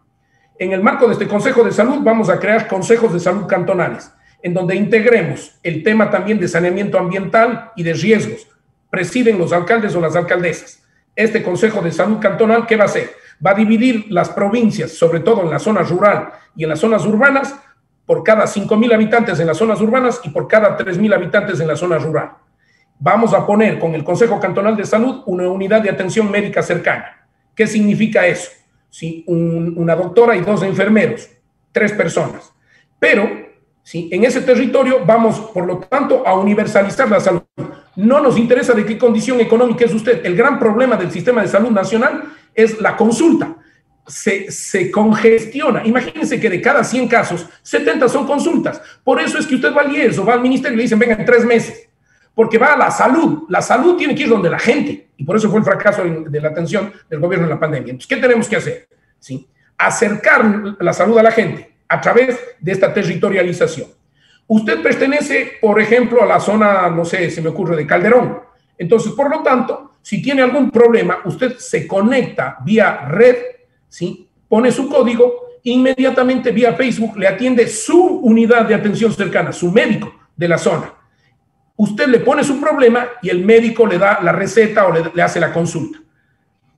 En el marco de este Consejo de Salud vamos a crear consejos de salud cantonales, en donde integremos el tema también de saneamiento ambiental y de riesgos. Presiden los alcaldes o las alcaldesas. Este Consejo de Salud cantonal, ¿qué va a hacer? Va a dividir las provincias, sobre todo en la zona rural y en las zonas urbanas, por cada 5.000 habitantes en las zonas urbanas y por cada 3.000 habitantes en la zona rural. Vamos a poner con el Consejo Cantonal de Salud una unidad de atención médica cercana. ¿Qué significa eso? Sí, una doctora y 2 enfermeros, 3 personas. Pero sí, en ese territorio vamos, por lo tanto, a universalizar la salud. No nos interesa de qué condición económica es usted. El gran problema del sistema de salud nacional es la consulta. Se congestiona. Imagínense que de cada 100 casos, 70 son consultas. Por eso es que usted va al IES o va al ministerio y le dicen, venga, en 3 meses. Porque va a la salud. La salud tiene que ir donde la gente. Y por eso fue el fracaso de la atención del gobierno en la pandemia. Entonces, ¿qué tenemos que hacer? ¿Sí? Acercar la salud a la gente a través de esta territorialización. Usted pertenece, por ejemplo, a la zona, no sé, se me ocurre, de Calderón. Entonces, por lo tanto, si tiene algún problema, usted se conecta vía red, ¿sí? Pone su código, inmediatamente vía Facebook le atiende su unidad de atención cercana, su médico de la zona. Usted le pone su problema y el médico le da la receta o le hace la consulta.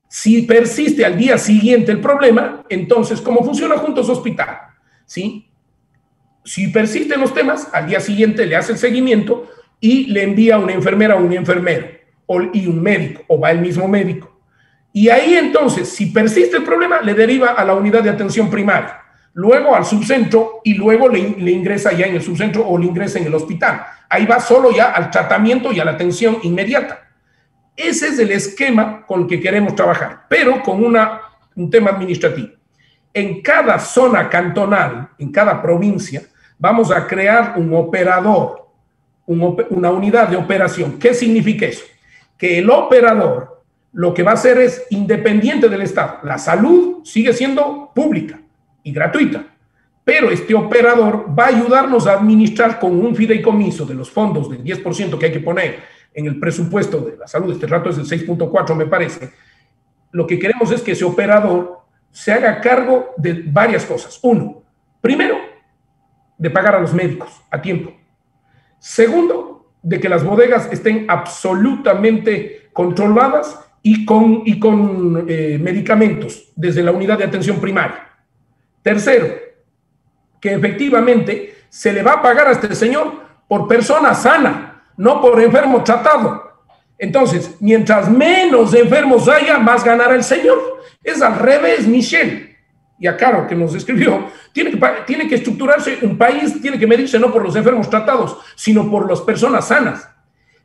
Si persiste al día siguiente el problema, entonces, ¿cómo funciona Juntos Hospital? ¿Sí? Si persisten los temas, al día siguiente le hace el seguimiento y le envía una enfermera o un enfermero y un médico, o va el mismo médico. Y ahí entonces, si persiste el problema, le deriva a la unidad de atención primaria, luego al subcentro y luego le ingresa ya en el subcentro o le ingresa en el hospital. Ahí va solo ya al tratamiento y a la atención inmediata. Ese es el esquema con el que queremos trabajar, pero con un tema administrativo. En cada zona cantonal, en cada provincia, vamos a crear un operador, una unidad de operación. ¿Qué significa eso? Que el operador lo que va a hacer es independiente del Estado. La salud sigue siendo pública y gratuita, pero este operador va a ayudarnos a administrar con un fideicomiso de los fondos del 10% que hay que poner en el presupuesto de la salud. Este rato es el 6.4, me parece. Lo que queremos es que ese operador se haga cargo de varias cosas. Uno, primero, de pagar a los médicos a tiempo. Segundo, de que las bodegas estén absolutamente controladas y con medicamentos desde la unidad de atención primaria. Tercero, que efectivamente se le va a pagar a este señor por persona sana, no por enfermo tratado. Entonces, mientras menos enfermos haya, más ganará el señor. Es al revés, Michelle. Y a Caro, que nos escribió, tiene que estructurarse un país, tiene que medirse no por los enfermos tratados, sino por las personas sanas.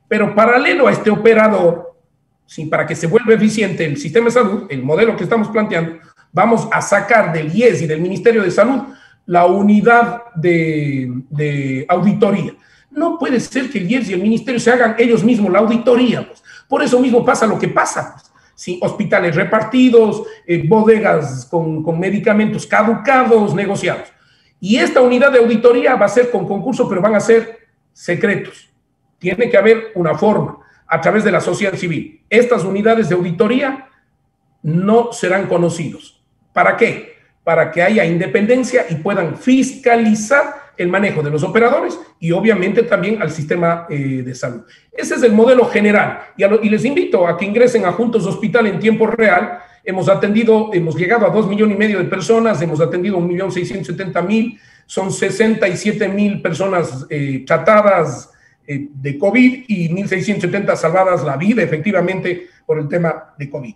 Pero paralelo a este operador, ¿sí? Para que se vuelva eficiente el sistema de salud, el modelo que estamos planteando, vamos a sacar del IES y del Ministerio de Salud la unidad de auditoría. No puede ser que el IES y el Ministerio se hagan ellos mismos la auditoría, pues. Por eso mismo pasa lo que pasa, pues. Sí, hospitales repartidos, bodegas con medicamentos caducados, negociados. Y esta unidad de auditoría va a ser con concurso, pero van a ser secretos. Tiene que haber una forma a través de la sociedad civil. Estas unidades de auditoría no serán conocidos. ¿Para qué? Para que haya independencia y puedan fiscalizar el manejo de los operadores y obviamente también al sistema de salud. Ese es el modelo general y les invito a que ingresen a Juntos Hospital en tiempo real hemos llegado a 2,5 millones de personas, hemos atendido 1,670,000, son 67,000 personas tratadas de COVID y 1,670 salvadas la vida, efectivamente, por el tema de COVID.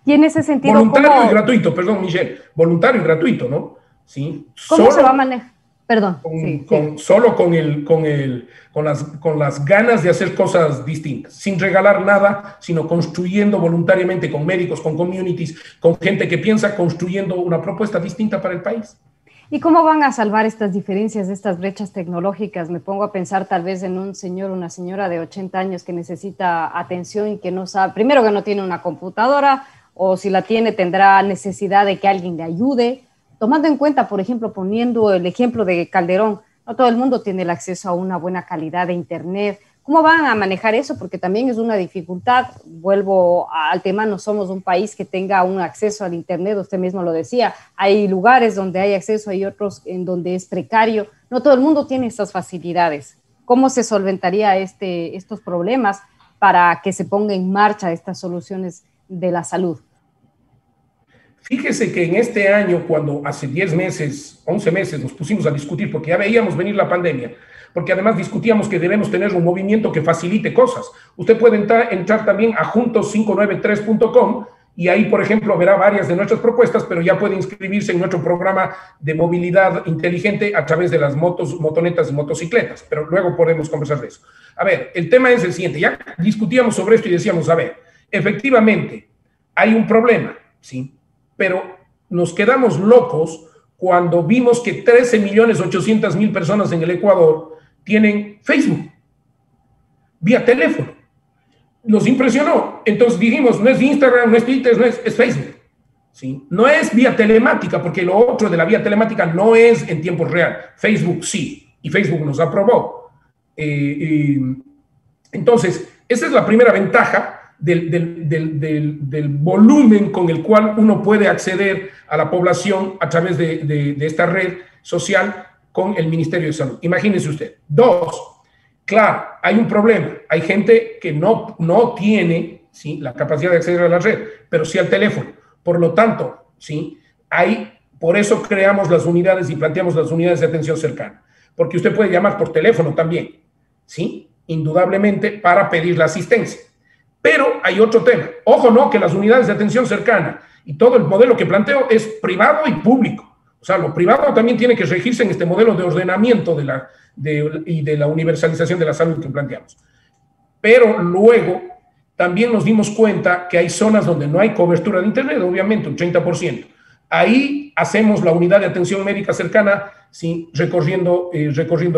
Y en ese sentido, voluntario y gratuito, perdón, Michelle, voluntario y gratuito, ¿no? Sí. ¿Cómo se va a manejar? Perdón. Solo con las ganas de hacer cosas distintas, sin regalar nada, sino construyendo voluntariamente con médicos, con communities, con gente que piensa, construyendo una propuesta distinta para el país. ¿Y cómo van a salvar estas diferencias, estas brechas tecnológicas? Me pongo a pensar tal vez en un señor, una señora de 80 años que necesita atención y que no sabe, primero que no tiene una computadora, o si la tiene tendrá necesidad de que alguien le ayude. Tomando en cuenta, por ejemplo, poniendo el ejemplo de Calderón, no todo el mundo tiene el acceso a una buena calidad de internet. ¿Cómo van a manejar eso? Porque también es una dificultad. Vuelvo al tema, no somos un país que tenga un acceso al internet, usted mismo lo decía. Hay lugares donde hay acceso, hay otros en donde es precario. No todo el mundo tiene estas facilidades. ¿Cómo se solventaría estos problemas para que se ponga en marcha estas soluciones de la salud? Fíjese que en este año, cuando hace 10 meses, 11 meses nos pusimos a discutir, porque ya veíamos venir la pandemia, porque además discutíamos que debemos tener un movimiento que facilite cosas. Usted puede entrar también a juntos593.com y ahí, por ejemplo, verá varias de nuestras propuestas, pero ya puede inscribirse en nuestro programa de movilidad inteligente a través de las motonetas y motocicletas, pero luego podemos conversar de eso. A ver, el tema es el siguiente. Ya discutíamos sobre esto y decíamos, a ver, efectivamente, hay un problema, ¿sí? Pero nos quedamos locos cuando vimos que 13,800,000 personas en el Ecuador tienen Facebook vía teléfono. Nos impresionó. Entonces dijimos, no es Instagram, no es Twitter, es Facebook. ¿Sí? No es vía telemática, porque lo otro de la vía telemática no es en tiempo real. Facebook sí, y Facebook nos aprobó. Entonces, esa es la primera ventaja del volumen con el cual uno puede acceder a la población a través de esta red social con el Ministerio de Salud. Imagínense usted. 2, claro, hay un problema. Hay gente que no tiene, ¿sí?, la capacidad de acceder a la red, pero sí al teléfono. Por lo tanto, ¿sí?, por eso creamos las unidades y planteamos las unidades de atención cercana, porque usted puede llamar por teléfono también, ¿sí?, indudablemente, para pedir la asistencia. Pero hay otro tema. Ojo, no, que las unidades de atención cercana y todo el modelo que planteo es privado y público. O sea, lo privado también tiene que regirse en este modelo de ordenamiento y de la universalización de la salud que planteamos. Pero luego también nos dimos cuenta que hay zonas donde no hay cobertura de internet, obviamente, un 30%. Ahí hacemos la unidad de atención médica cercana, sí, recorriendo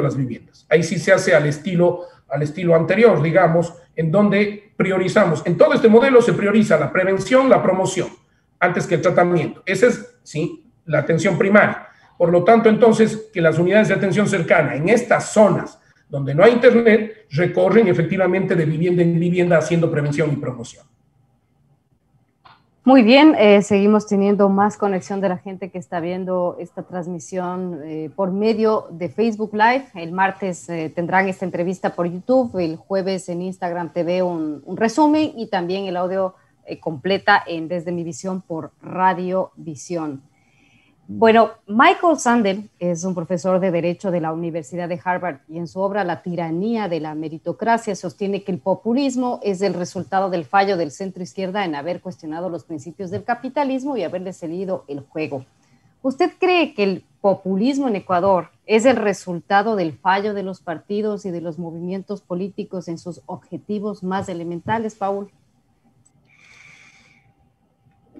las viviendas. Ahí sí se hace al estilo anterior, digamos, en donde priorizamos. En todo este modelo se prioriza la prevención, la promoción, antes que el tratamiento. Esa es, sí, la atención primaria. Por lo tanto, entonces, que las unidades de atención cercana en estas zonas donde no hay internet recorren efectivamente de vivienda en vivienda haciendo prevención y promoción. Muy bien, seguimos teniendo más conexión de la gente que está viendo esta transmisión por medio de Facebook Live. El martes tendrán esta entrevista por YouTube, el jueves en Instagram TV un resumen y también el audio completa en Desde Mi Visión por Radio Visión. Bueno, Michael Sandel es un profesor de Derecho de la Universidad de Harvard y en su obra La tiranía de la meritocracia sostiene que el populismo es el resultado del fallo del centro izquierda en haber cuestionado los principios del capitalismo y haberle cedido el juego. ¿Usted cree que el populismo en Ecuador es el resultado del fallo de los partidos y de los movimientos políticos en sus objetivos más elementales, Paul?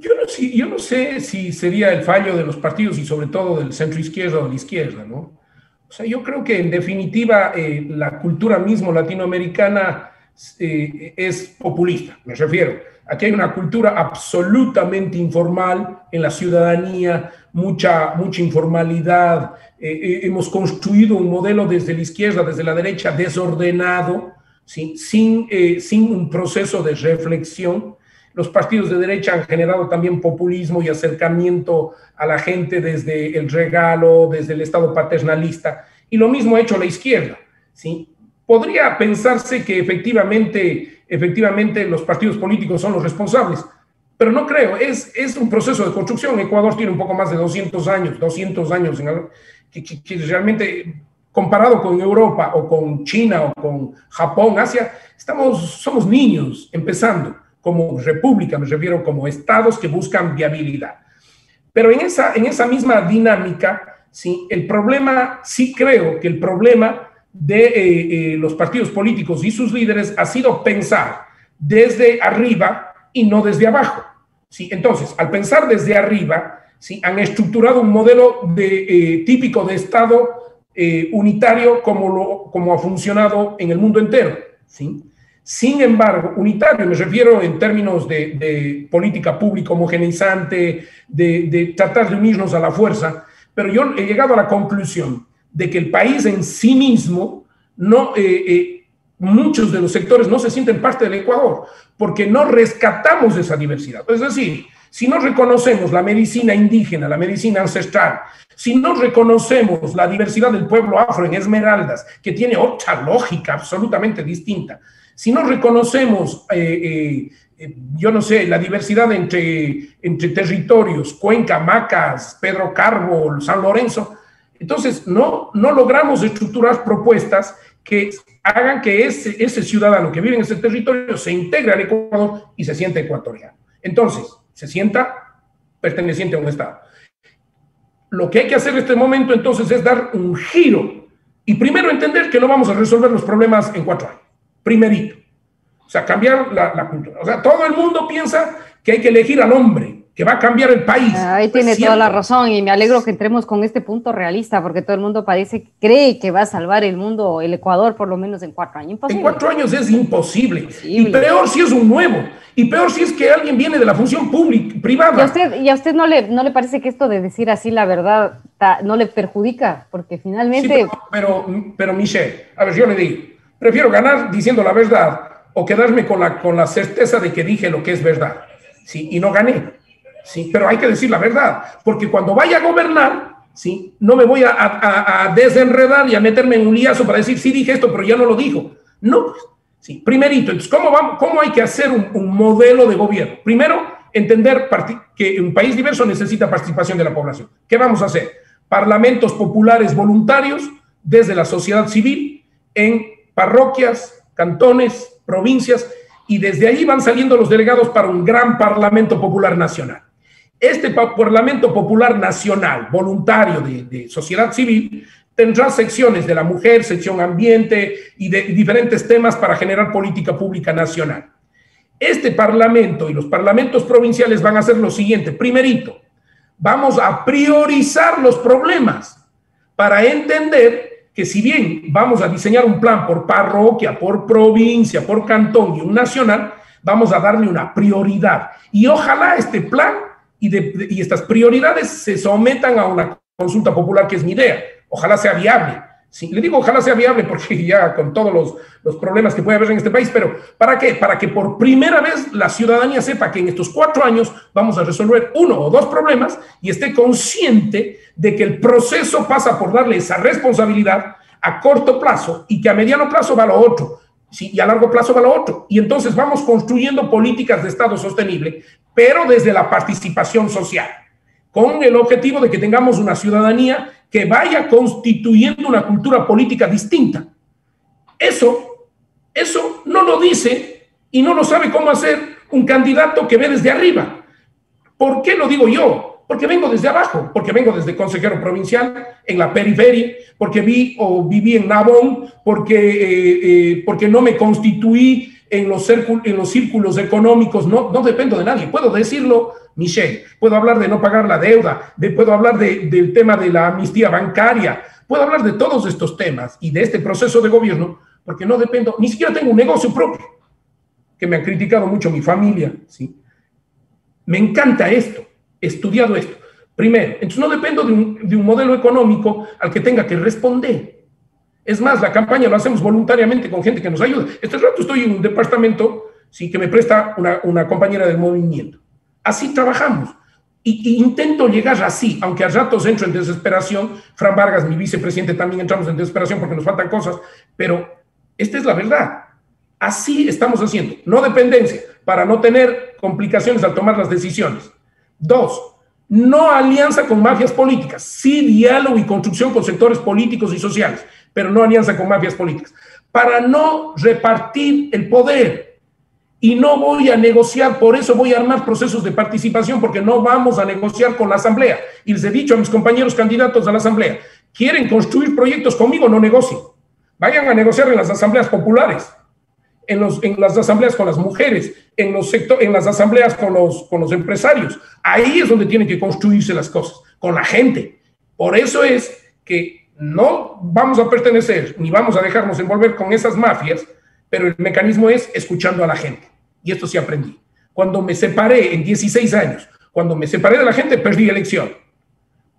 Yo no sé si sería el fallo de los partidos y sobre todo del centro izquierda o de la izquierda, ¿no? O sea, yo creo que en definitiva la cultura mismo latinoamericana es populista, me refiero. Aquí hay una cultura absolutamente informal en la ciudadanía, mucha informalidad. Hemos construido un modelo desde la izquierda, desde la derecha, desordenado, ¿sí?, sin un proceso de reflexión. Los partidos de derecha han generado también populismo y acercamiento a la gente desde el regalo, desde el Estado paternalista, y lo mismo ha hecho la izquierda, ¿sí? Podría pensarse que efectivamente los partidos políticos son los responsables, pero no creo, es un proceso de construcción. Ecuador tiene un poco más de 200 años que realmente, comparado con Europa o con China o con Japón, Asia, somos niños empezando como república, me refiero como estados que buscan viabilidad. Pero en esa misma dinámica, sí, el problema, sí creo que el problema de los partidos políticos y sus líderes ha sido pensar desde arriba y no desde abajo. ¿Sí? Entonces, al pensar desde arriba, ¿sí?, han estructurado un modelo típico de Estado unitario como ha funcionado en el mundo entero. ¿Sí? Sin embargo, unitario, me refiero en términos de política pública homogeneizante, de tratar de unirnos a la fuerza, pero yo he llegado a la conclusión de que el país en sí mismo, muchos de los sectores no se sienten parte del Ecuador, porque no rescatamos esa diversidad. Es decir, si no reconocemos la medicina indígena, la medicina ancestral, si no reconocemos la diversidad del pueblo afro en Esmeraldas, que tiene otra lógica absolutamente distinta, si no reconocemos, yo no sé, la diversidad entre territorios, Cuenca, Macas, Pedro Carbo, San Lorenzo, entonces no logramos estructurar propuestas que hagan que ese ciudadano que vive en ese territorio se integre al Ecuador y se sienta ecuatoriano. Entonces, se sienta perteneciente a un Estado. Lo que hay que hacer en este momento, entonces, es dar un giro y primero entender que no vamos a resolver los problemas en 4 años. Primerito. O sea, cambiar la cultura. O sea, todo el mundo piensa que hay que elegir al hombre, que va a cambiar el país. Ahí tiene toda la razón y me alegro que entremos con este punto realista porque todo el mundo cree que va a salvar el mundo, el Ecuador, por lo menos en 4 años. Imposible. En 4 años es imposible. Y peor si es un nuevo. Y peor si es que alguien viene de la función pública, privada. ¿Y a usted no le parece que esto de decir así la verdad no le perjudica? Porque finalmente... Sí, pero Michelle, a ver, yo le digo, prefiero ganar diciendo la verdad o quedarme con la certeza de que dije lo que es verdad. Sí, y no gané. Sí, pero hay que decir la verdad, porque cuando vaya a gobernar, ¿sí?, no me voy a desenredar y a meterme en un liazo para decir, sí dije esto, pero ya no lo dijo. No, pues, sí. Primerito, entonces, ¿cómo hay que hacer un modelo de gobierno? Primero, entender que un país diverso necesita participación de la población. ¿Qué vamos a hacer? Parlamentos populares voluntarios desde la sociedad civil en parroquias, cantones, provincias, y desde ahí van saliendo los delegados para un gran Parlamento Popular Nacional. Este Parlamento Popular Nacional, voluntario de sociedad civil, tendrá secciones de la mujer, sección ambiente y de diferentes temas para generar política pública nacional. Este Parlamento y los parlamentos provinciales van a hacer lo siguiente. Primerito, vamos a priorizar los problemas para entender que si bien vamos a diseñar un plan por parroquia, por provincia, por cantón y un nacional, vamos a darle una prioridad. Y ojalá este plan y estas prioridades se sometan a una consulta popular, que es mi idea. Ojalá sea viable. Sí, le digo ojalá sea viable porque ya con todos los problemas que puede haber en este país, pero ¿para qué? Para que por primera vez la ciudadanía sepa que en estos 4 años vamos a resolver 1 o 2 problemas y esté consciente de que el proceso pasa por darle esa responsabilidad a corto plazo y que a mediano plazo va lo otro. Sí, y a largo plazo va lo otro. Y entonces vamos construyendo políticas de Estado sostenible, pero desde la participación social, con el objetivo de que tengamos una ciudadanía que vaya constituyendo una cultura política distinta. Eso no lo dice y no lo sabe cómo hacer un candidato que ve desde arriba. ¿Por qué lo digo yo? Porque vengo desde abajo, porque vengo desde consejero provincial en la periferia, porque viví en Nabón, porque no me constituí en los círculos económicos, no dependo de nadie. Puedo decirlo, Michelle, puedo hablar de no pagar la deuda, puedo hablar del tema de la amnistía bancaria, puedo hablar de todos estos temas y de este proceso de gobierno, porque no dependo, ni siquiera tengo un negocio propio, que me han criticado mucho mi familia, ¿sí? Me encanta esto, he estudiado esto. Primero, entonces no dependo de un modelo económico al que tenga que responder. Es más, la campaña lo hacemos voluntariamente con gente que nos ayuda. Este rato estoy en un departamento, sí, que me presta una compañera del movimiento. Así trabajamos. Y intento llegar así, aunque a ratos entro en desesperación. Fran Vargas, mi vicepresidente, también entramos en desesperación porque nos faltan cosas, pero esta es la verdad. Así estamos haciendo. No dependencia, para no tener complicaciones al tomar las decisiones. 2, no alianza con mafias políticas. Sí diálogo y construcción con sectores políticos y sociales, pero no alianza con mafias políticas. Para no repartir el poder. Y no voy a negociar, por eso voy a armar procesos de participación, porque no vamos a negociar con la Asamblea. Y les he dicho a mis compañeros candidatos a la Asamblea, quieren construir proyectos conmigo, no negocien. Vayan a negociar en las asambleas populares, en las asambleas con las mujeres, en las asambleas con los empresarios. Ahí es donde tienen que construirse las cosas, con la gente. Por eso es que no vamos a pertenecer, ni vamos a dejarnos envolver con esas mafias, pero el mecanismo es escuchando a la gente. Y esto sí aprendí. Cuando me separé en 16 años, cuando me separé de la gente, perdí elección.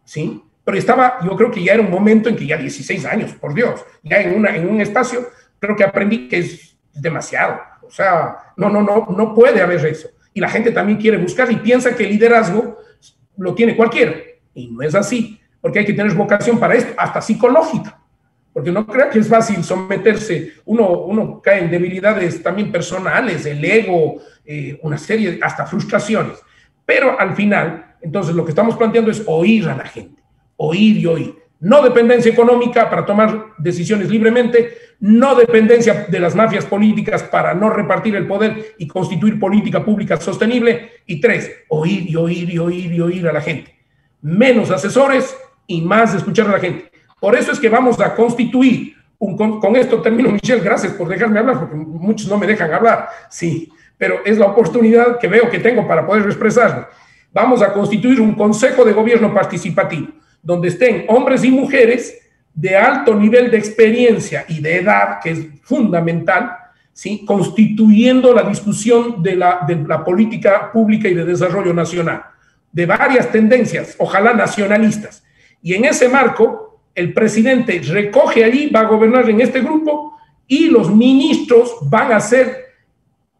¿Sí? Pero yo creo que ya era un momento en que ya 16 años, por Dios, ya en un espacio, creo que aprendí que es demasiado. O sea, no puede haber eso. Y la gente también quiere buscar y piensa que el liderazgo lo tiene cualquiera. Y no es así, porque hay que tener vocación para esto, hasta psicológica. Porque no crea que es fácil someterse, uno cae en debilidades también personales, el ego, una serie, hasta frustraciones. Pero al final, entonces lo que estamos planteando es oír a la gente, oír y oír. No dependencia económica para tomar decisiones libremente, no dependencia de las mafias políticas para no repartir el poder y constituir política pública sostenible. Y 3, oír y oír y oír y oír a la gente. Menos asesores y más de escuchar a la gente. Por eso es que vamos a constituir, con esto termino, Michelle, gracias por dejarme hablar, porque muchos no me dejan hablar, sí, pero es la oportunidad que veo que tengo para poder expresarme. Vamos a constituir un consejo de gobierno participativo, donde estén hombres y mujeres de alto nivel de experiencia y de edad, que es fundamental, ¿sí? Constituyendo la discusión de la política pública y de desarrollo nacional, de varias tendencias, ojalá nacionalistas. Y en ese marco, el presidente recoge allí, va a gobernar en este grupo y los ministros van a ser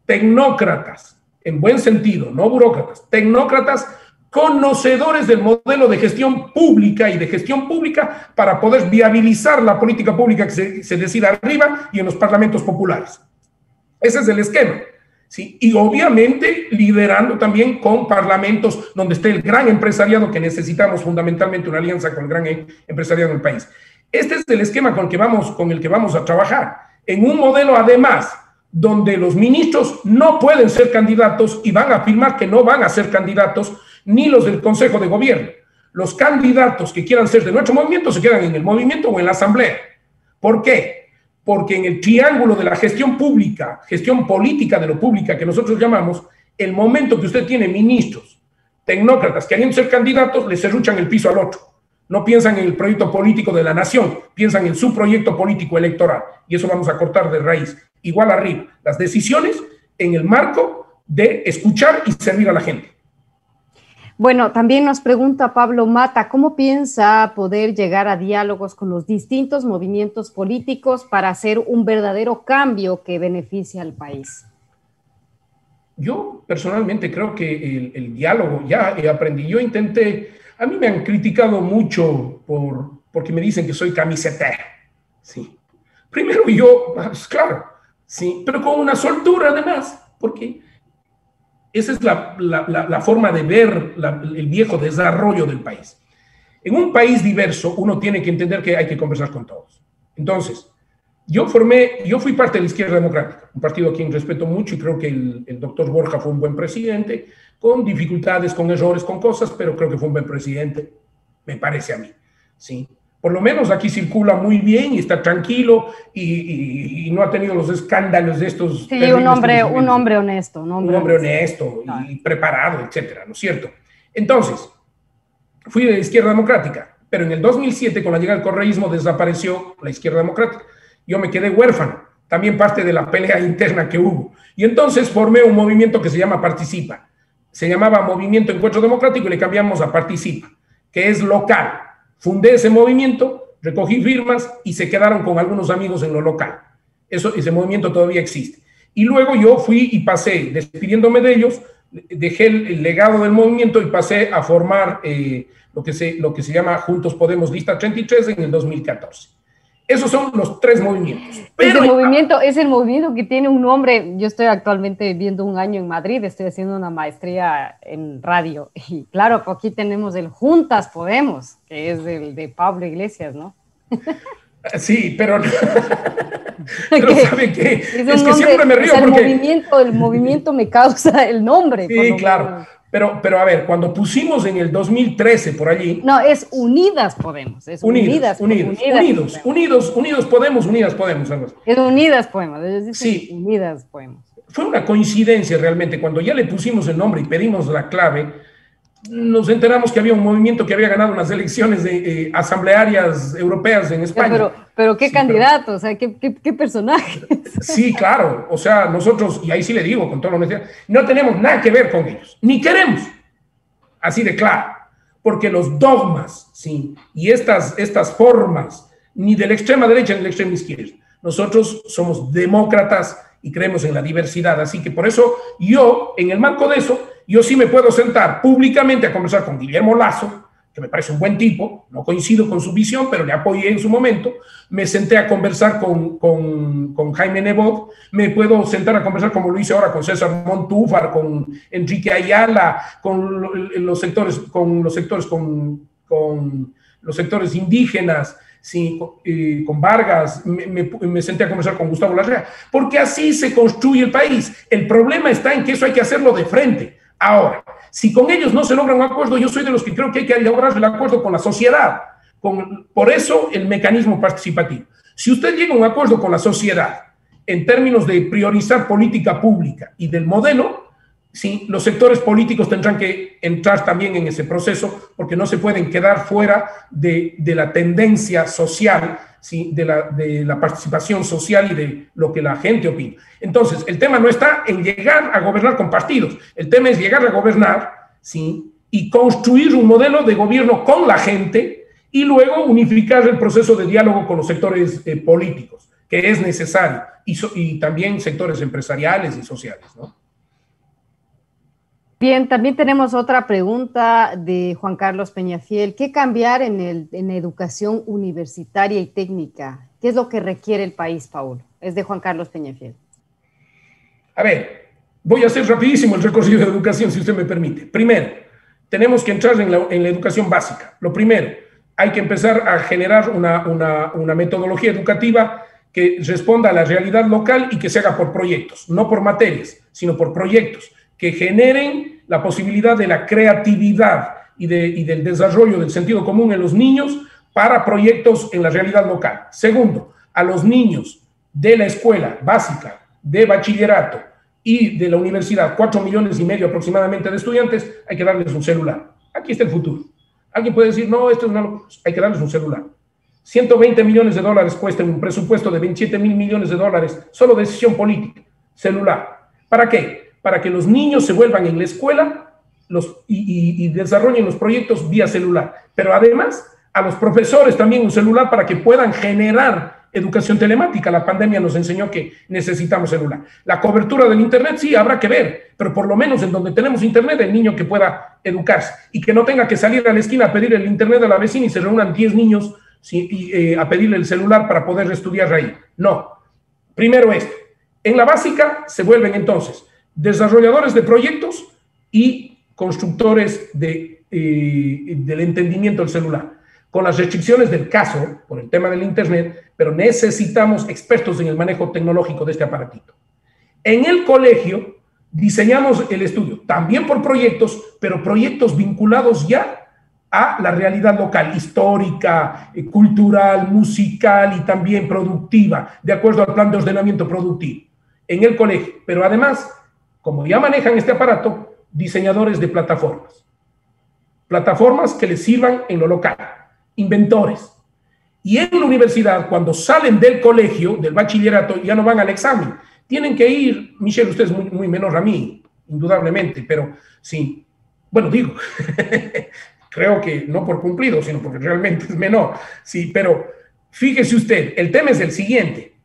tecnócratas, en buen sentido, no burócratas, tecnócratas conocedores del modelo de gestión pública y de gestión pública para poder viabilizar la política pública que se decida arriba y en los parlamentos populares. Ese es el esquema. ¿Sí? Y obviamente liderando también con parlamentos donde esté el gran empresariado, que necesitamos fundamentalmente una alianza con el gran empresariado del país. Este es el esquema con el que vamos a trabajar, en un modelo además donde los ministros no pueden ser candidatos y van a afirmar que no van a ser candidatos, ni los del Consejo de Gobierno. Los candidatos que quieran ser de nuestro movimiento se quedan en el movimiento o en la asamblea. ¿Por qué? Porque en el triángulo de la gestión pública, gestión política de lo pública que nosotros llamamos, el momento que usted tiene ministros, tecnócratas, queriendo ser candidatos, les serruchan el piso al otro. No piensan en el proyecto político de la nación, piensan en su proyecto político electoral. Y eso vamos a cortar de raíz. Igual arriba, las decisiones en el marco de escuchar y servir a la gente. Bueno, también nos pregunta Pablo Mata, ¿cómo piensa poder llegar a diálogos con los distintos movimientos políticos para hacer un verdadero cambio que beneficie al país? Yo personalmente creo que el diálogo ya aprendí. Yo intenté, a mí me han criticado mucho porque me dicen que soy camisetero. Sí. Primero yo, pues, claro, sí, pero con una soltura además, porque esa es la forma de ver el viejo desarrollo del país. En un país diverso, uno tiene que entender que hay que conversar con todos. Entonces, yo fui parte de la Izquierda Democrática, un partido a quien respeto mucho y creo que el doctor Borja fue un buen presidente, con dificultades, con errores, con cosas, pero creo que fue un buen presidente, me parece a mí, ¿sí? Por lo menos aquí circula muy bien y está tranquilo y no ha tenido los escándalos de estos. Sí, un hombre honesto. Un hombre honesto y preparado, etcétera, ¿no es cierto? Entonces, fui de la Izquierda Democrática, pero en el 2007, con la llegada del correísmo, desapareció la Izquierda Democrática. Yo me quedé huérfano, también parte de la pelea interna que hubo. Y entonces formé un movimiento que se llama Participa. Se llamaba Movimiento Encuentro Democrático y le cambiamos a Participa, que es local. Fundé ese movimiento, recogí firmas y se quedaron con algunos amigos en lo local. Ese movimiento todavía existe. Y luego yo fui y pasé, despidiéndome de ellos, dejé el legado del movimiento y pasé a formar lo que se llama Juntos Podemos Lista 33 en el 2014. Esos son los tres movimientos. Pero es el movimiento que tiene un nombre. Yo estoy actualmente viviendo un año en Madrid, estoy haciendo una maestría en radio. Y claro, aquí tenemos el Juntas Podemos, que es el de Pablo Iglesias, ¿no? Sí, pero ¿sabe qué? Es que siempre me río porque... El movimiento me causa el nombre. Sí, claro. Pero a ver, cuando pusimos en el 2013 por allí... No, es Unidas Podemos. Es Unidas Podemos. Es Unidas Podemos. Sí. Unidas Podemos. Fue una coincidencia realmente. Cuando ya le pusimos el nombre y pedimos la clave, nos enteramos que había un movimiento que había ganado unas elecciones asamblearias europeas en España. Pero qué candidato, o sea, qué personaje. Sí, claro, o sea, nosotros, y ahí sí le digo con toda la honestidad, no tenemos nada que ver con ellos, ni queremos, así de claro, porque los dogmas, sí, y estas formas, ni de la extrema derecha ni de la extrema izquierda, nosotros somos demócratas y creemos en la diversidad, así que por eso yo, en el marco de eso, yo sí me puedo sentar públicamente a conversar con Guillermo Lasso, que me parece un buen tipo, no coincido con su visión, pero le apoyé en su momento. Me senté a conversar con Jaime Nebot, me puedo sentar a conversar como lo hice ahora con César Montúfar, con Enrique Ayala, con los sectores indígenas, sí, con Vargas, me senté a conversar con Gustavo Larrea, porque así se construye el país. El problema está en que eso hay que hacerlo de frente. Ahora, si con ellos no se logra un acuerdo, yo soy de los que creo que hay que lograr el acuerdo con la sociedad. Por eso el mecanismo participativo. Si usted llega a un acuerdo con la sociedad en términos de priorizar política pública y del modelo, sí, los sectores políticos tendrán que entrar también en ese proceso porque no se pueden quedar fuera de la tendencia social, sí, de la participación social y de lo que la gente opina. Entonces, el tema no está en llegar a gobernar con partidos, el tema es llegar a gobernar, sí, y construir un modelo de gobierno con la gente y luego unificar el proceso de diálogo con los sectores políticos, que es necesario, y también sectores empresariales y sociales, ¿no? Bien, también tenemos otra pregunta de Juan Carlos Peñafiel. ¿Qué cambiar en educación universitaria y técnica? ¿Qué es lo que requiere el país, Paul? Es de Juan Carlos Peñafiel. A ver, voy a hacer rapidísimo el recorrido de educación, si usted me permite. Primero, tenemos que entrar en la educación básica. Lo primero, hay que empezar a generar una metodología educativa que responda a la realidad local y que se haga por proyectos, no por materias, sino por proyectos que generen la posibilidad de la creatividad y del desarrollo del sentido común en los niños para proyectos en la realidad local. Segundo, a los niños de la escuela básica, de bachillerato y de la universidad, 4,5 millones aproximadamente de estudiantes, hay que darles un celular. Aquí está el futuro. Alguien puede decir, no, esto es una locura. Hay que darles un celular. 120 millones de dólares cuesta un presupuesto de 27 mil millones de dólares, solo decisión política, celular. ¿Para qué? Para que los niños se vuelvan en la escuela y desarrollen los proyectos vía celular. Pero además, a los profesores también un celular para que puedan generar educación telemática. La pandemia nos enseñó que necesitamos celular. La cobertura del Internet sí, habrá que ver, pero por lo menos en donde tenemos Internet, el niño que pueda educarse y que no tenga que salir a la esquina a pedir el Internet a la vecina y se reúnan 10 niños a pedirle el celular para poder estudiar ahí. No. Primero esto. En la básica se vuelven entonces desarrolladores de proyectos y constructores del entendimiento del celular, con las restricciones del caso, por el tema del Internet, pero necesitamos expertos en el manejo tecnológico de este aparatito. En el colegio diseñamos el estudio, también por proyectos, pero proyectos vinculados ya a la realidad local, histórica, cultural, musical y también productiva, de acuerdo al plan de ordenamiento productivo, en el colegio, pero además, como ya manejan este aparato, diseñadores de plataformas que les sirvan en lo local, inventores. Y en la universidad, cuando salen del colegio, del bachillerato, ya no van al examen. Tienen que ir, Michelle, usted es muy menor a mí, indudablemente, pero sí, bueno, digo, creo que no por cumplido, sino porque realmente es menor. Sí, pero fíjese usted, el tema es el siguiente.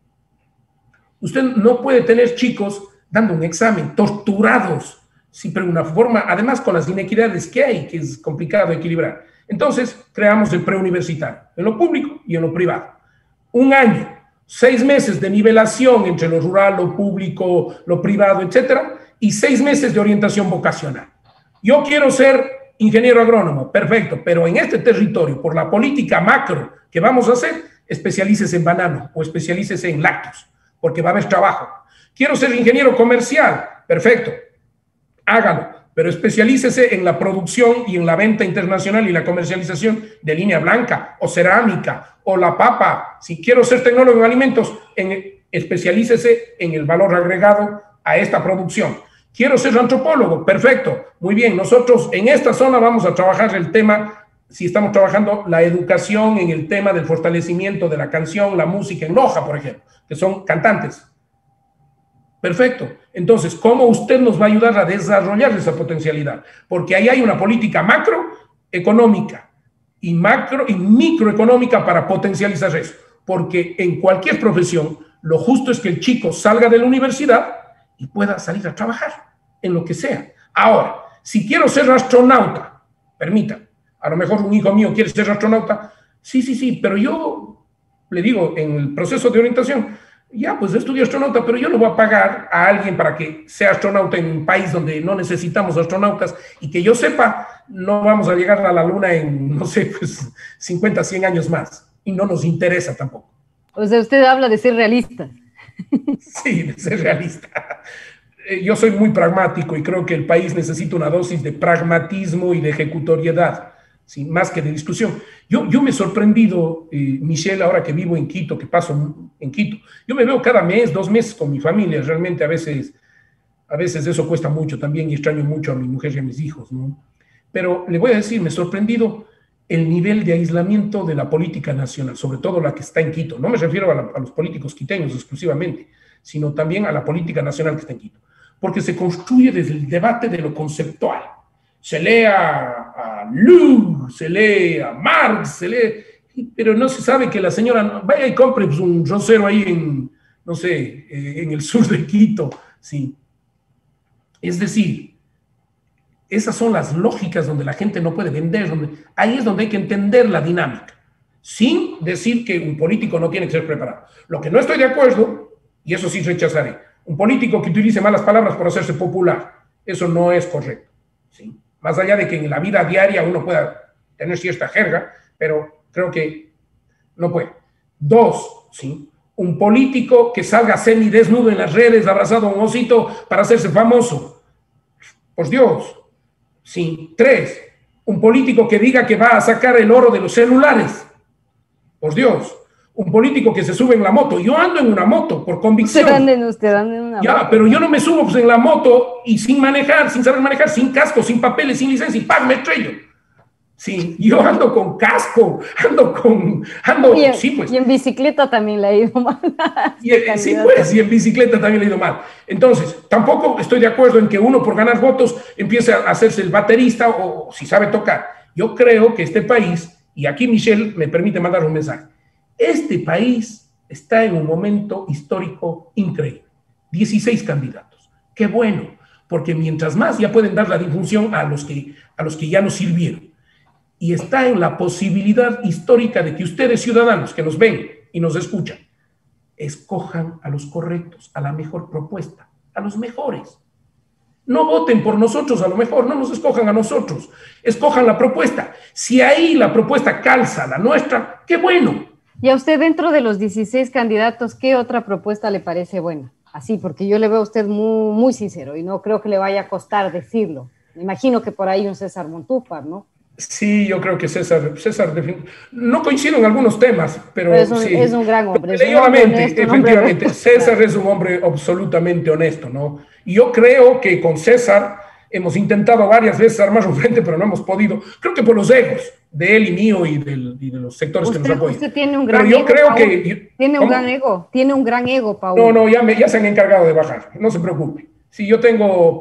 Usted no puede tener chicos dando un examen, torturados, sí, pero de una forma, además con las inequidades que hay, que es complicado equilibrar. Entonces, creamos el preuniversitario, en lo público y en lo privado. un año, 6 meses de nivelación entre lo rural, lo público, lo privado, etcétera, y 6 meses de orientación vocacional. Yo quiero ser ingeniero agrónomo, perfecto, pero en este territorio, por la política macro que vamos a hacer, especialícese en banano o especialícese en lácteos, porque va a haber trabajo. Quiero ser ingeniero comercial, perfecto, hágalo, pero especialícese en la producción y en la venta internacional y la comercialización de línea blanca o cerámica o la papa. Si quiero ser tecnólogo en alimentos, especialícese en el valor agregado a esta producción. Quiero ser antropólogo, perfecto, muy bien. Nosotros en esta zona vamos a trabajar el tema, si estamos trabajando la educación en el tema del fortalecimiento de la canción, la música en Loja, por ejemplo, que son cantantes. Perfecto. Entonces, ¿cómo usted nos va a ayudar a desarrollar esa potencialidad? Porque ahí hay una política macroeconómica y microeconómica para potencializar eso. Porque en cualquier profesión, lo justo es que el chico salga de la universidad y pueda salir a trabajar en lo que sea. Ahora, si quiero ser astronauta, permítanme, a lo mejor un hijo mío quiere ser astronauta, sí, pero yo le digo, en el proceso de orientación, ya, pues estudio astronauta, pero yo no voy a pagar a alguien para que sea astronauta en un país donde no necesitamos astronautas y que yo sepa, no vamos a llegar a la luna en, no sé, pues 50, 100 años más. Y no nos interesa tampoco. O sea, usted habla de ser realista. Sí, de ser realista. Yo soy muy pragmático y creo que el país necesita una dosis de pragmatismo y de ejecutoriedad, ¿sí? Más que de discusión. Yo me he sorprendido, Michelle, ahora que vivo en Quito, que paso en Quito. Yo me veo cada mes, 2 meses con mi familia. Realmente a veces eso cuesta mucho también y extraño mucho a mi mujer y a mis hijos, ¿no? Pero le voy a decir, me he sorprendido el nivel de aislamiento de la política nacional, sobre todo la que está en Quito. No me refiero a los políticos quiteños exclusivamente, sino también a la política nacional que está en Quito. Porque se construye desde el debate de lo conceptual. Se lee a Luhmann, se lee a Marx, pero no se sabe que la señora vaya y compre pues, un rosero ahí en, no sé, en el sur de Quito. Sí. Es decir, esas son las lógicas donde la gente no puede vender, ahí es donde hay que entender la dinámica, sin decir que un político no tiene que ser preparado. Lo que no estoy de acuerdo, y eso sí rechazaré, un político que utilice malas palabras por hacerse popular, eso no es correcto, ¿sí? Más allá de que en la vida diaria uno pueda tener cierta jerga, pero creo que no puede. 2, ¿sí? Un político que salga semidesnudo en las redes, abrazado a un osito para hacerse famoso. Por Dios. Sí. 3, un político que diga que va a sacar el oro de los celulares. Por Dios. Un político que se sube en la moto. Yo ando en una moto por convicción. Usted anda en una moto. Pero yo no me subo pues, en la moto y sin manejar, sin saber manejar, sin casco, sin papeles, sin licencia y ¡pam! Me estrello. Sí, yo ando con casco, sí, pues. Y en bicicleta también le ha ido mal. Sí, pues, y en bicicleta también le ha ido mal. Entonces, tampoco estoy de acuerdo en que uno por ganar votos empiece a hacerse el baterista o si sabe tocar. Yo creo que este país, y aquí Michelle me permite mandar un mensaje, este país está en un momento histórico increíble. 16 candidatos. Qué bueno, porque mientras más ya pueden dar la difusión a los que ya nos sirvieron. Y está en la posibilidad histórica de que ustedes, ciudadanos, que nos ven y nos escuchan, escojan a los correctos, a la mejor propuesta, a los mejores. No voten por nosotros, a lo mejor, no nos escojan a nosotros, escojan la propuesta. Si ahí la propuesta calza la nuestra, qué bueno. Y a usted, dentro de los 16 candidatos, ¿qué otra propuesta le parece buena? Así, porque yo le veo a usted muy, muy sincero y no creo que le vaya a costar decirlo. Me imagino que por ahí un César Montúfar, ¿no? Sí, yo creo que César, no coincido en algunos temas, pero sí. Es un gran hombre. Efectivamente, César es un hombre absolutamente honesto, ¿no? Y yo creo que con César hemos intentado varias veces armar un frente, pero no hemos podido. Creo que por los egos de él y mío y de los sectores que nos apoyan. Usted tiene un gran pero yo ego, creo Paul. Tiene un gran ego, Paul. No, ya se han encargado de bajar, no se preocupe. Sí, yo tengo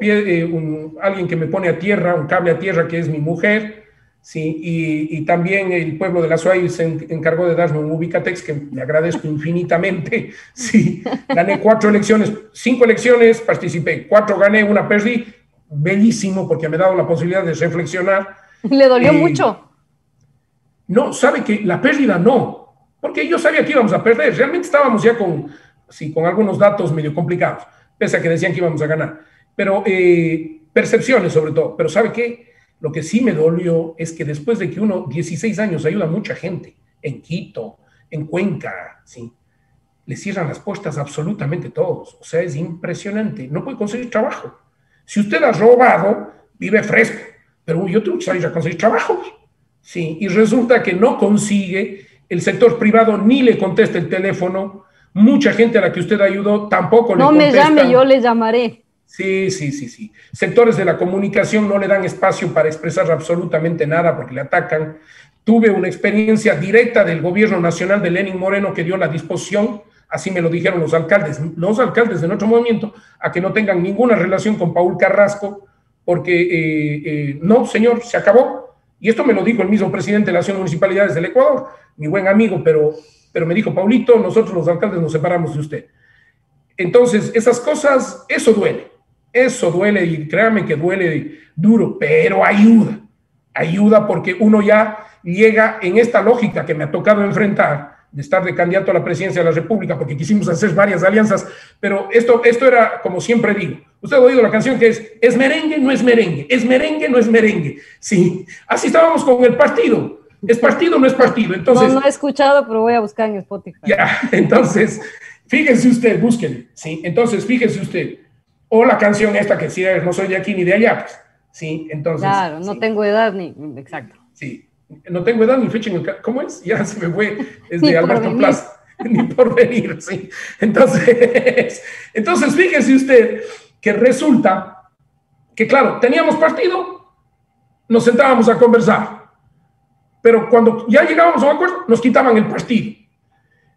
alguien que me pone a tierra, un cable a tierra, que es mi mujer. Sí, y también el pueblo de la SUAI se encargó de darme un Ubicatex que le agradezco infinitamente. Sí, gané 5 elecciones, participé, 4 gané, 1 perdí. Bellísimo, porque me ha dado la posibilidad de reflexionar. ¿Le dolió mucho? No, sabe que la pérdida no, porque yo sabía que íbamos a perder. Realmente estábamos ya con algunos datos medio complicados, pese a que decían que íbamos a ganar. Pero percepciones sobre todo. Pero ¿sabe qué? Lo que sí me dolió es que después de que 16 años ayuda a mucha gente, en Quito, en Cuenca, ¿sí?, le cierran las puertas absolutamente todos. O sea, es impresionante. No puede conseguir trabajo. Si usted ha robado, vive fresco. Pero yo tengo que salir a conseguir trabajo. Sí, y resulta que no consigue, el sector privado ni le contesta el teléfono, mucha gente a la que usted ayudó tampoco le contesta. No me llame, yo le llamaré. Sí. Sectores de la comunicación no le dan espacio para expresar absolutamente nada porque le atacan. Tuve una experiencia directa del gobierno nacional de Lenín Moreno que dio la disposición, así me lo dijeron los alcaldes de nuestro movimiento, a que no tengan ninguna relación con Paul Carrasco, porque no, señor, se acabó. Y esto me lo dijo el mismo presidente de la Asociación de Municipalidades del Ecuador, mi buen amigo, pero me dijo, Paulito, nosotros los alcaldes nos separamos de usted. Entonces, esas cosas, eso duele y créame que duele duro, pero ayuda porque uno ya llega en esta lógica que me ha tocado enfrentar, de estar de candidato a la presidencia de la República, porque quisimos hacer varias alianzas, pero esto era, como siempre digo, usted ha oído la canción que es merengue, no es merengue, es merengue, no es merengue. Sí, así estábamos con el partido, es partido, no es partido. Entonces, no he escuchado, pero voy a buscar en Spotify. Ya, entonces, fíjense usted, búsquenle, ¿sí? Entonces, fíjense usted, o la canción esta que decía, no soy de aquí ni de allá, pues, ¿sí? Entonces. Claro, no tengo edad ni, exacto. Sí. No tengo edad ni fecha en el... ¿Cómo es? Ya se me fue. Es de Alberto Plaza. Ni por venir, sí. Entonces, fíjese usted que resulta que, claro, teníamos partido, nos sentábamos a conversar, pero cuando ya llegábamos a un acuerdo, nos quitaban el partido.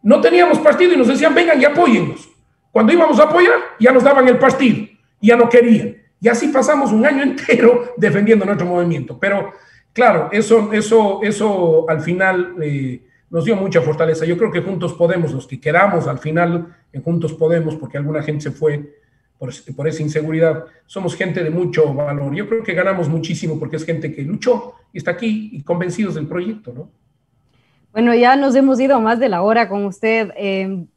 No teníamos partido y nos decían, vengan y apóyennos. Cuando íbamos a apoyar, ya nos daban el partido, ya no querían. Y así pasamos un año entero defendiendo nuestro movimiento. Pero claro, eso al final nos dio mucha fortaleza. Yo creo que Juntos Podemos, los que quedamos al final en Juntos Podemos, porque alguna gente se fue por esa inseguridad, somos gente de mucho valor. Yo creo que ganamos muchísimo porque es gente que luchó y está aquí y convencidos del proyecto, ¿no? Bueno, ya nos hemos ido más de la hora con usted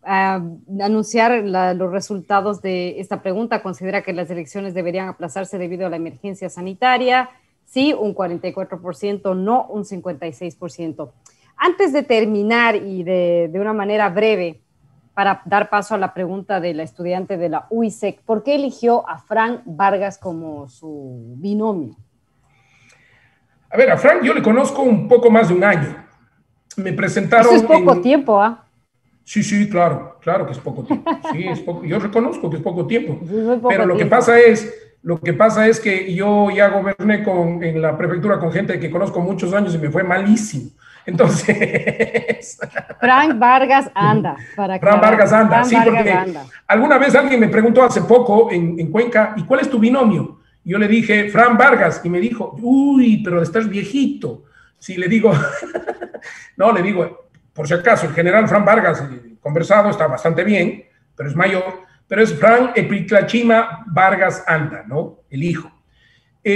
a anunciar los resultados de esta pregunta. ¿Considera que las elecciones deberían aplazarse debido a la emergencia sanitaria? Sí, un 44%, no un 56%. Antes de terminar y de una manera breve, para dar paso a la pregunta de la estudiante de la UISEC, ¿por qué eligió a Frank Vargas como su binomio? A ver, a Frank yo le conozco un poco más de un año. Me presentaron... Eso es poco tiempo, ¿ah? Sí, claro que es poco tiempo. Sí, es poco. Yo reconozco que es poco tiempo. Pero lo que pasa es que yo ya goberné en la prefectura con gente que conozco muchos años y me fue malísimo. Entonces... Frank Vargas anda. Frank Vargas anda, sí, porque alguna vez alguien me preguntó hace poco en Cuenca, ¿y cuál es tu binomio? Y yo le dije, Frank Vargas, y me dijo, uy, pero estás viejito. Sí, le digo, no, le digo, por si acaso, el general Frank Vargas, conversado, está bastante bien, pero es mayor, pero es Frank Epiclachima Vargas Anda, ¿no? El hijo.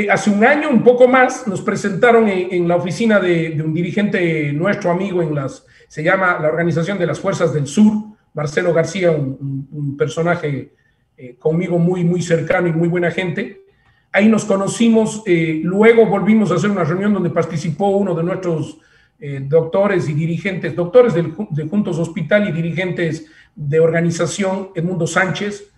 Hace un año, un poco más, nos presentaron en la oficina de un dirigente nuestro amigo se llama la Organización de las Fuerzas del Sur, Marcelo García, un personaje conmigo muy, muy cercano y muy buena gente. Ahí nos conocimos, luego volvimos a hacer una reunión donde participó uno de nuestros doctores y dirigentes, doctores de Juntos Hospital y dirigentes de organización, Edmundo Sánchez,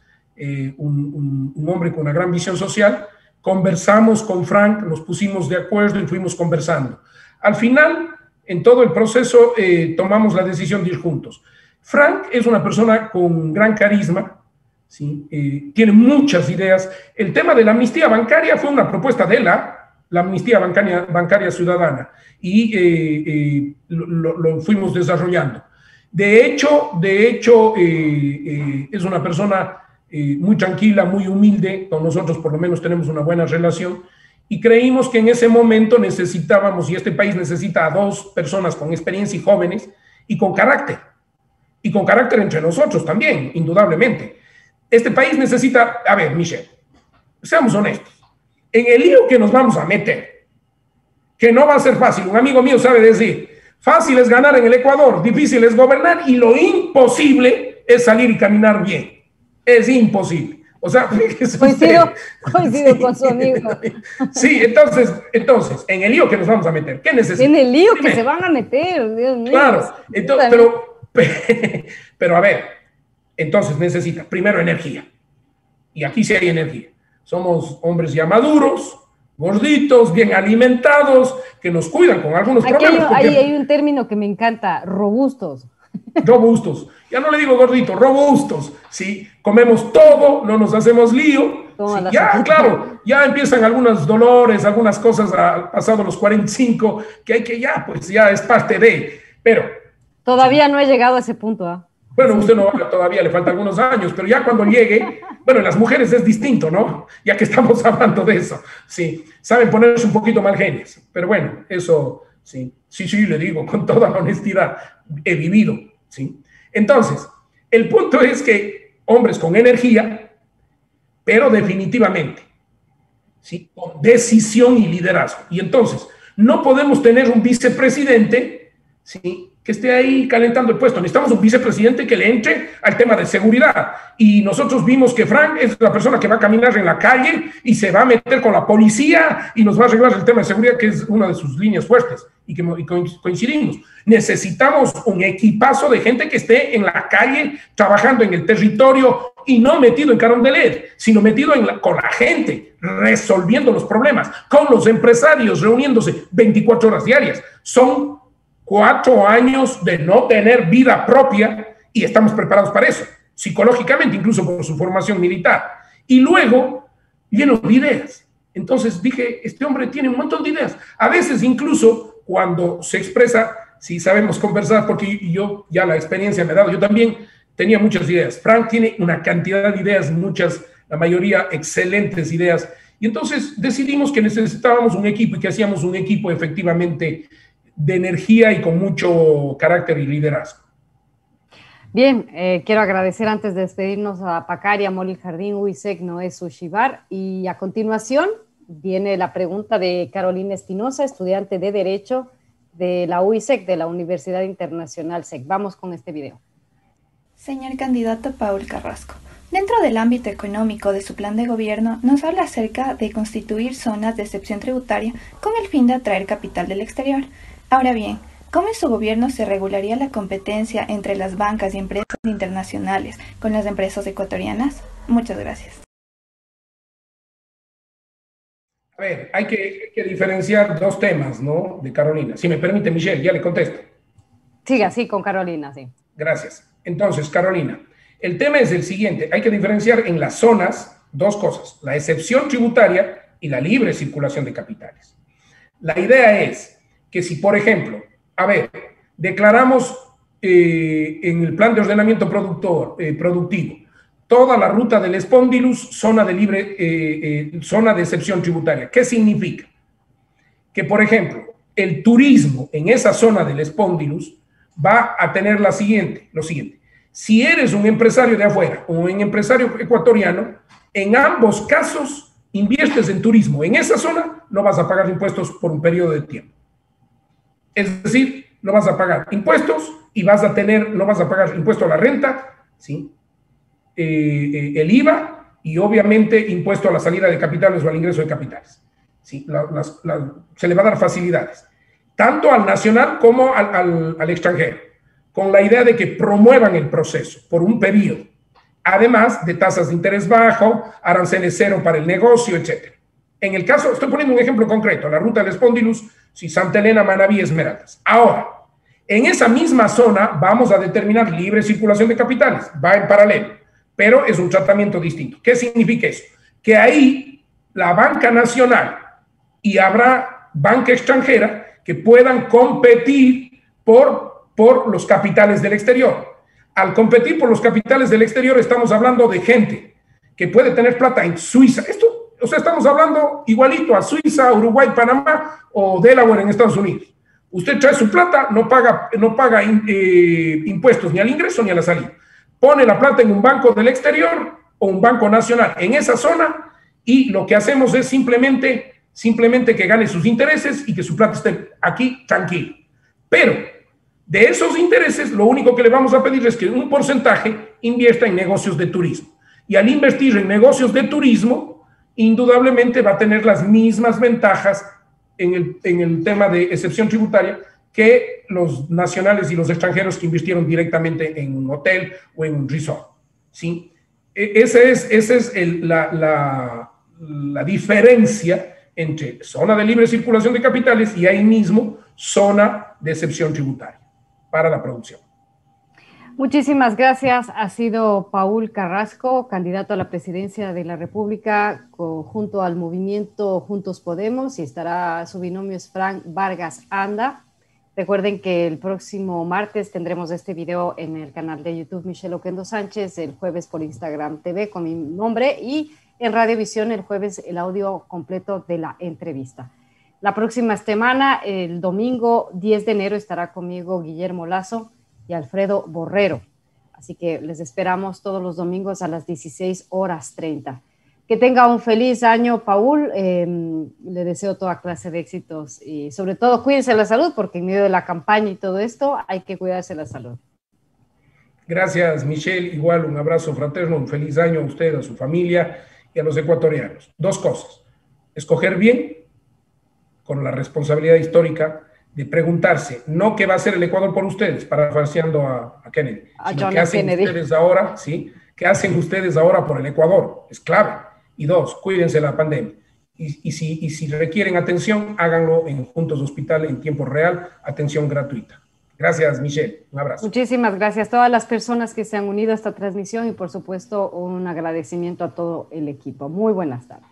un hombre con una gran visión social. Conversamos con Frank, nos pusimos de acuerdo y fuimos conversando. Al final, en todo el proceso, tomamos la decisión de ir juntos. Frank es una persona con gran carisma, ¿sí? Tiene muchas ideas. El tema de la amnistía bancaria fue una propuesta de la amnistía bancaria ciudadana y lo fuimos desarrollando. De hecho, es una persona muy tranquila, muy humilde. Con nosotros por lo menos tenemos una buena relación y creímos que en ese momento necesitábamos, y este país necesita a dos personas con experiencia y jóvenes y con carácter entre nosotros también, indudablemente. Este país necesita, a ver, Michelle, seamos honestos, en el lío que nos vamos a meter, que no va a ser fácil, un amigo mío sabe decir, Fácil es ganar en el Ecuador, difícil es gobernar y lo imposible es salir y caminar bien. Es imposible. O sea, coincido sí, con su amigo. Sí, entonces, en el lío que nos vamos a meter, ¿qué necesitamos? En el lío que se van a meter, Dios mío. Claro, entonces, pero a ver, entonces necesita primero energía. Y aquí sí hay energía. Somos hombres ya maduros, gorditos, bien alimentados, que nos cuidan con algunos problemas. Hay un término que me encanta, robustos. Robustos. Ya no le digo gorditos, robustos. Sí, comemos todo, no nos hacemos lío. Sí, ya, claro, ya empiezan algunos dolores, algunas cosas pasado los 45, que hay que ya, pues ya es parte de. Pero. Todavía no he llegado a ese punto, ¿ah? Bueno, usted no, todavía le faltan algunos años, pero ya cuando llegue, bueno, en las mujeres es distinto, ¿no? Ya que estamos hablando de eso, sí, saben ponerse un poquito mal genios, pero bueno, eso, sí, le digo con toda la honestidad, he vivido, sí. Entonces, el punto es que hombres con energía, pero definitivamente, sí, con decisión y liderazgo. Y entonces, no podemos tener un vicepresidente, sí, que esté ahí calentando el puesto. Necesitamos un vicepresidente que le entre al tema de seguridad. Y nosotros vimos que Frank es la persona que va a caminar en la calle y se va a meter con la policía y nos va a arreglar el tema de seguridad, que es una de sus líneas fuertes y que coincidimos. Necesitamos un equipazo de gente que esté en la calle trabajando en el territorio y no metido en Carondelet, sino metido con la gente, resolviendo los problemas, con los empresarios, reuniéndose 24 horas diarias. Son 4 años de no tener vida propia y estamos preparados para eso, psicológicamente, incluso por su formación militar. Y luego, lleno de ideas. Entonces dije, este hombre tiene un montón de ideas. A veces incluso cuando se expresa, si sabemos conversar, porque yo ya la experiencia me ha dado, yo también tenía muchas ideas. Frank tiene una cantidad de ideas, muchas, la mayoría excelentes ideas. Y entonces decidimos que necesitábamos un equipo y que hacíamos un equipo efectivamente de energía y con mucho carácter y liderazgo. Bien, quiero agradecer antes de despedirnos a Pacari, a Molly Jardín, UISEC, Noé Sushibar, y a continuación viene la pregunta de Carolina Espinosa, estudiante de Derecho de la UISEC, de la Universidad Internacional SEC. Vamos con este video. Señor candidato Paul Carrasco, dentro del ámbito económico de su plan de gobierno, nos habla acerca de constituir zonas de excepción tributaria con el fin de atraer capital del exterior. Ahora bien, ¿cómo en su gobierno se regularía la competencia entre las bancas y empresas internacionales con las empresas ecuatorianas? Muchas gracias. A ver, hay que diferenciar dos temas, ¿no? De Carolina. Si me permite, Michelle, ya le contesto. Siga, sí, con Carolina, sí. Gracias. Entonces, Carolina, el tema es el siguiente. Hay que diferenciar en las zonas dos cosas, la excepción tributaria y la libre circulación de capitales. La idea es que si, por ejemplo, a ver, declaramos en el plan de ordenamiento productivo toda la ruta del Espóndilus zona de excepción tributaria. ¿Qué significa? Que, por ejemplo, el turismo en esa zona del Espóndilus va a tener lo siguiente. Si eres un empresario de afuera o un empresario ecuatoriano, en ambos casos inviertes en turismo. En esa zona no vas a pagar impuestos por un periodo de tiempo. Es decir, no vas a pagar impuestos y no vas a pagar impuesto a la renta, ¿sí? El IVA y obviamente impuesto a la salida de capitales o al ingreso de capitales. ¿Sí? Se le va a dar facilidades, tanto al nacional como al extranjero, con la idea de que promuevan el proceso por un periodo, además de tasas de interés bajo, aranceles cero para el negocio, etc. En el caso, estoy poniendo un ejemplo concreto, la ruta del Espóndilus, si Santa Elena, Manabí, Esmeraldas. Ahora, en esa misma zona vamos a determinar libre circulación de capitales, va en paralelo, pero es un tratamiento distinto. ¿Qué significa eso? Que ahí la banca nacional y habrá banca extranjera que puedan competir por los capitales del exterior. Al competir por los capitales del exterior estamos hablando de gente que puede tener plata en Suiza. O sea, estamos hablando igualito a Suiza, Uruguay, Panamá o Delaware en Estados Unidos. Usted trae su plata, no paga impuestos ni al ingreso ni a la salida. Pone la plata en un banco del exterior o un banco nacional en esa zona y lo que hacemos es simplemente que gane sus intereses y que su plata esté aquí tranquilo. Pero De esos intereses, lo único que le vamos a pedir es que un porcentaje invierta en negocios de turismo. Y al invertir en negocios de turismo, indudablemente va a tener las mismas ventajas en el tema de excepción tributaria que los nacionales y los extranjeros que invirtieron directamente en un hotel o en un resort. ¿Sí? Esa es la diferencia entre zona de libre circulación de capitales y ahí mismo zona de excepción tributaria para la producción. Muchísimas gracias. Ha sido Paul Carrasco, candidato a la presidencia de la República junto al movimiento Juntos Podemos, y estará su binomio es Frank Vargas Anda. Recuerden que el próximo martes tendremos este video en el canal de YouTube Michelle Oquendo Sánchez, el jueves por Instagram TV con mi nombre, y en Radiovisión el jueves el audio completo de la entrevista. La próxima semana, el domingo 10 de enero, estará conmigo Guillermo Lazo y Alfredo Borrero. Así que les esperamos todos los domingos a las 16:30. Que tenga un feliz año, Paul. Le deseo toda clase de éxitos y sobre todo cuídense la salud, porque en medio de la campaña y todo esto hay que cuidarse la salud. Gracias, Michelle. Igual un abrazo fraterno, un feliz año a usted, a su familia y a los ecuatorianos. Dos cosas: escoger bien, con la responsabilidad histórica de preguntarse, no qué va a hacer el Ecuador por ustedes, parafraseando a Kennedy, sino qué hacen ustedes ahora, ¿sí? ¿Qué hacen ustedes ahora por el Ecuador? Es clave. Y dos, cuídense de la pandemia. Y si requieren atención, háganlo en Juntos Hospital en tiempo real, atención gratuita. Gracias, Michelle. Un abrazo. Muchísimas gracias a todas las personas que se han unido a esta transmisión y, por supuesto, un agradecimiento a todo el equipo. Muy buenas tardes.